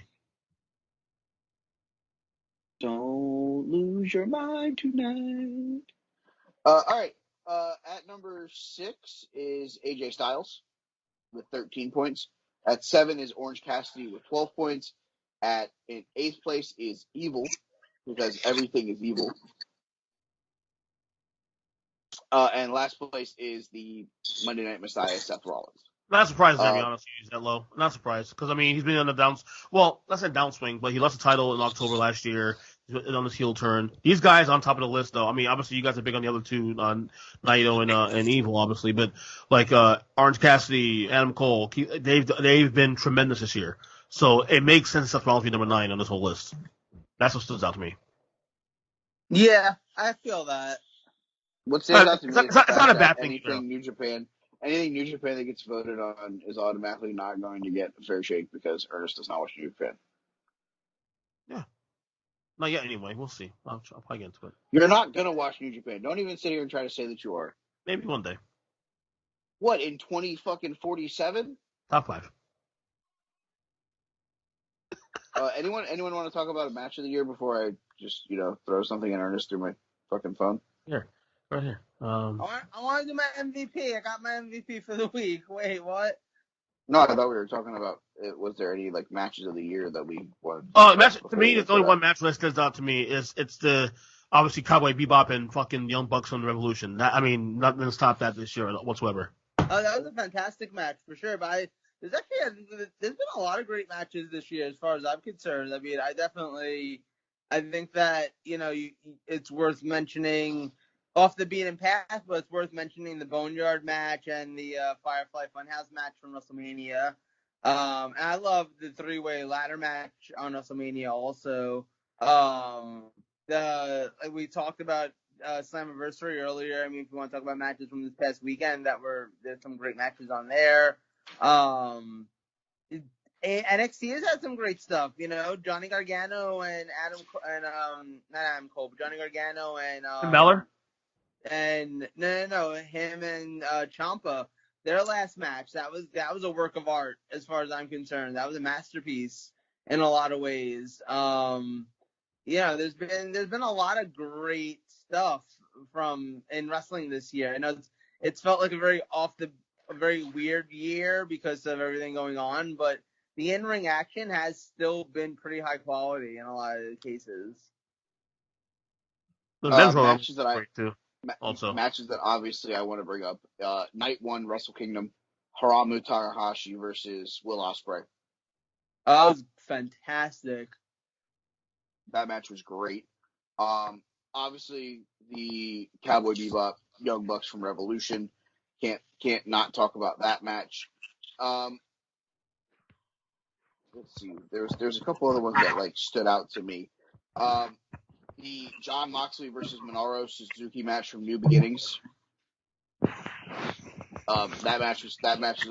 Don't lose your mind tonight. All right. At number 6 is AJ Styles with 13 points. At 7 is Orange Cassidy with 12 points. In 8th place is Evil, because everything is evil. And last place is the Monday Night Messiah, Seth Rollins. Not surprised, to be honest, he's that low. Not surprised, because I mean he's been on the downs. Well, that's a downswing, but he lost the title in October last year. He's on his heel turn. These guys on top of the list, though. I mean, obviously you guys are big on the other two, on Naito and Evil, obviously, but like Orange Cassidy, Adam Cole, they've been tremendous this year. So it makes sense Seth Rollins be number 9 on this whole list. That's what stands out to me. Yeah, I feel that. What stands out to me is it's not a bad thing. Anything New Japan that gets voted on is automatically not going to get a fair shake because Ernest does not watch New Japan. Yeah. Not yet, anyway. We'll see. I'll probably get into it. You're not going to watch New Japan. Don't even sit here and try to say that you are. Maybe one day. What, in 2047? Top 5. Anyone want to talk about a match of the year before I just, throw something in Ernest through my fucking phone? Here. Right here. I want to do my MVP. I got my MVP for the week. Wait, what? No, I thought we were talking about. Was there any matches of the year that we wanted? To me, there's only one match that stands out to me. It's the obviously Cowboy Bebop and fucking Young Bucks on the Revolution. Nothing to stop that this year whatsoever. Oh, that was a fantastic match for sure. But there's been a lot of great matches this year as far as I'm concerned. I mean, I think that it's worth mentioning. Off the beaten path, but it's worth mentioning the Boneyard match and the Firefly Funhouse match from WrestleMania. And I love the 3-way ladder match on WrestleMania also. We talked about Slammiversary earlier. I mean, if you want to talk about matches from this past weekend, there's some great matches on there. NXT has had some great stuff, Johnny Gargano and not Adam Cole, but Johnny Gargano and Beller? And no, him and Ciampa, their last match, that was a work of art as far as I'm concerned. That was a masterpiece in a lot of ways. There's been a lot of great stuff in wrestling this year. I know it's felt like a very weird year because of everything going on, but the in-ring action has still been pretty high quality in a lot of the cases. The men's matches that great too. Also, matches that obviously I want to bring up. Night 1, Wrestle Kingdom, Hiromu Takahashi versus Will Ospreay. That was fantastic. That match was great. Obviously the Cowboy Bebop Young Bucks from Revolution. Can't not talk about that match. Let's see. There's a couple other ones that stood out to me. The Jon Moxley versus Minoru Suzuki match from New Beginnings. That match is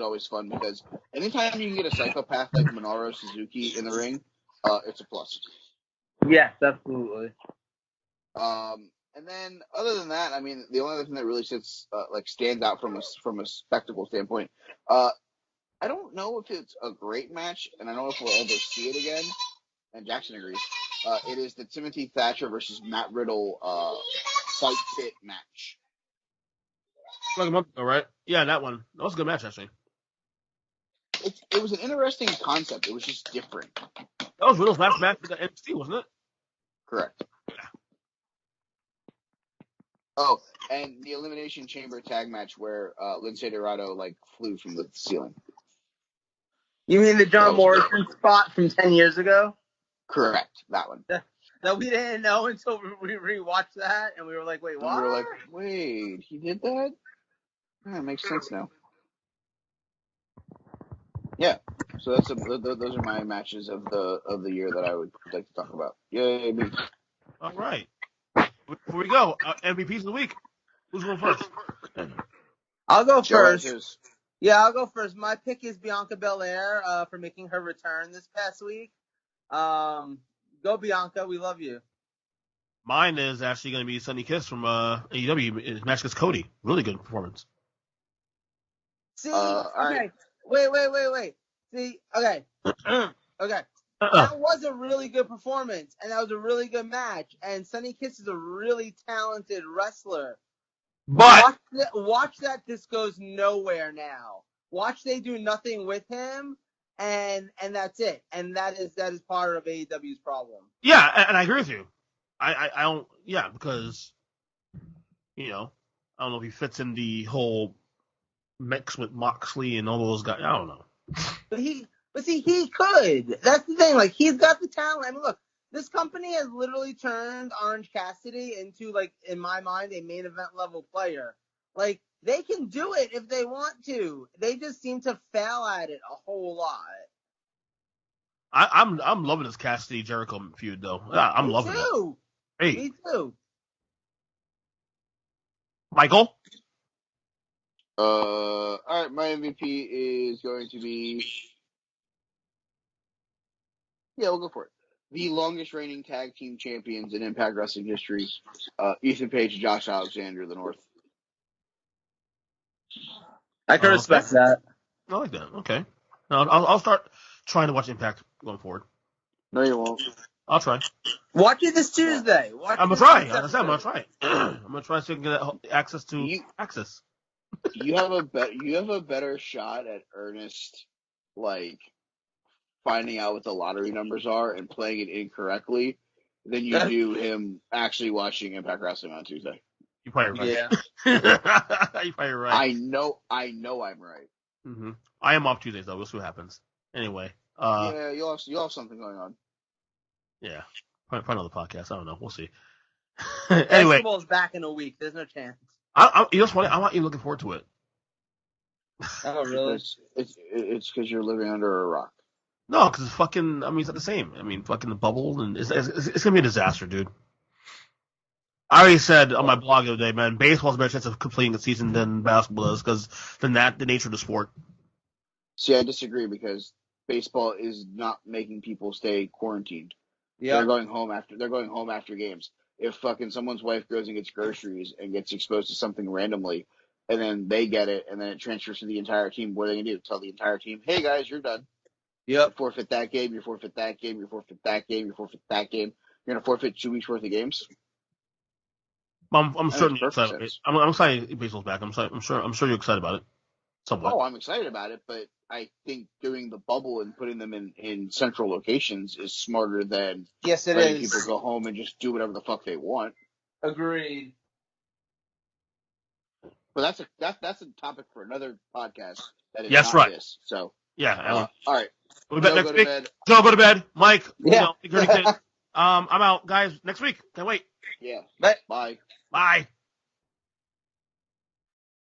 always fun because anytime you can get a psychopath like Minoru Suzuki in the ring, it's a plus. Yes, absolutely. And then other than that, I mean, the only other thing that really stands out from a spectacle standpoint, I don't know if it's a great match, and I don't know if we'll ever see it again. And Jackson agrees. It is the Timothy Thatcher versus Matt Riddle fight pit match. like a month ago, right? Yeah, that one. That was a good match, actually. It was an interesting concept. It was just different. That was Riddle's last match with the NXT, wasn't it? Correct. Oh, and the Elimination Chamber tag match where Lince Dorado flew from the ceiling. You mean the John Morrison spot from 10 years ago? Correct, that one. That we didn't know until we rewatched that, and we were like, wait, what? And we were like, wait, he did that? That makes sense now. Yeah, so those are my matches of the year that I would like to talk about. Yay, me. All right. Before we go, MVPs of the week. Who's going first? I'll go first. Yeah, I'll go first. My pick is Bianca Belair for making her return this past week. Go Bianca, we love you. Mine is actually going to be Sunny Kiss from AEW. Match against Cody. Really good performance. See, okay. Wait. See, okay. Okay. That was a really good performance, and that was a really good match. And Sunny Kiss is a really talented wrestler. But watch that this goes nowhere now. Watch they do nothing with him, and that's it. And that is part of AEW's problem. Yeah, and I agree with you. I don't. Yeah, because I don't know if he fits in the whole mix with Moxley and all those guys. I don't know. But he could. That's the thing. Like, he's got the talent. I mean, look, this company has literally turned Orange Cassidy into, like, in my mind, a main event level player. Like, they can do it if they want to. They just seem to fail at it a whole lot. I'm loving this Cassidy Jericho feud though. I'm loving it. Hey, me too. Michael. All right, my MVP is going to be. Yeah, we'll go for it. The longest reigning tag team champions in Impact Wrestling history, Ethan Page and Josh Alexander of the North. I can respect that. I like that. Okay. I'll start trying to watch Impact going forward. No, you won't. I'll try. Watch it this Tuesday. I'm gonna try. I'm gonna try. I'm gonna try so you can get access to access. You have a better shot at Earnest, like, finding out what the lottery numbers are and playing it incorrectly than you do him actually watching Impact Wrestling on Tuesday. You're probably right. Yeah. You're probably right. I know I'm right. Mm-hmm. I am off Tuesdays though. We'll see what happens. Anyway. Yeah, you'll have something going on. Yeah. Probably another podcast. I don't know. We'll see. Anyway. Basketball's back in a week. There's no chance. You know what's funny? I'm not even looking forward to it. Oh, really? It's because you're living under a rock. No, because it's fucking. I mean, it's not the same. I mean, fucking the bubble, and it's gonna be a disaster, dude. I already said on my blog the other day, man, baseball has a better chance of completing the season than basketball does, because the nature of the sport. See, I disagree because baseball is not making people stay quarantined. Yeah. They're going home after games. If fucking someone's wife goes and gets groceries and gets exposed to something randomly, and then they get it, and then it transfers to the entire team, what are they gonna do? Tell the entire team, "Hey guys, you're done. Yep. You forfeit that game. You forfeit that game. You forfeit that game. You forfeit that game. You're gonna forfeit 2 weeks worth of games." I'm certainly excited. I'm excited baseball's back. I'm sure you're excited about it. Somewhat. Oh, I'm excited about it, but I think doing the bubble and putting them in central locations is smarter than letting people go home and just do whatever the fuck they want. Agreed. But that's a topic for another podcast. That is yes, not right. This, so yeah. All right. We'll be back next week. Joe, go to bed. Mike, yeah. I'm out, guys. Next week. Can't wait. Yeah. Bye. Bye. Bye.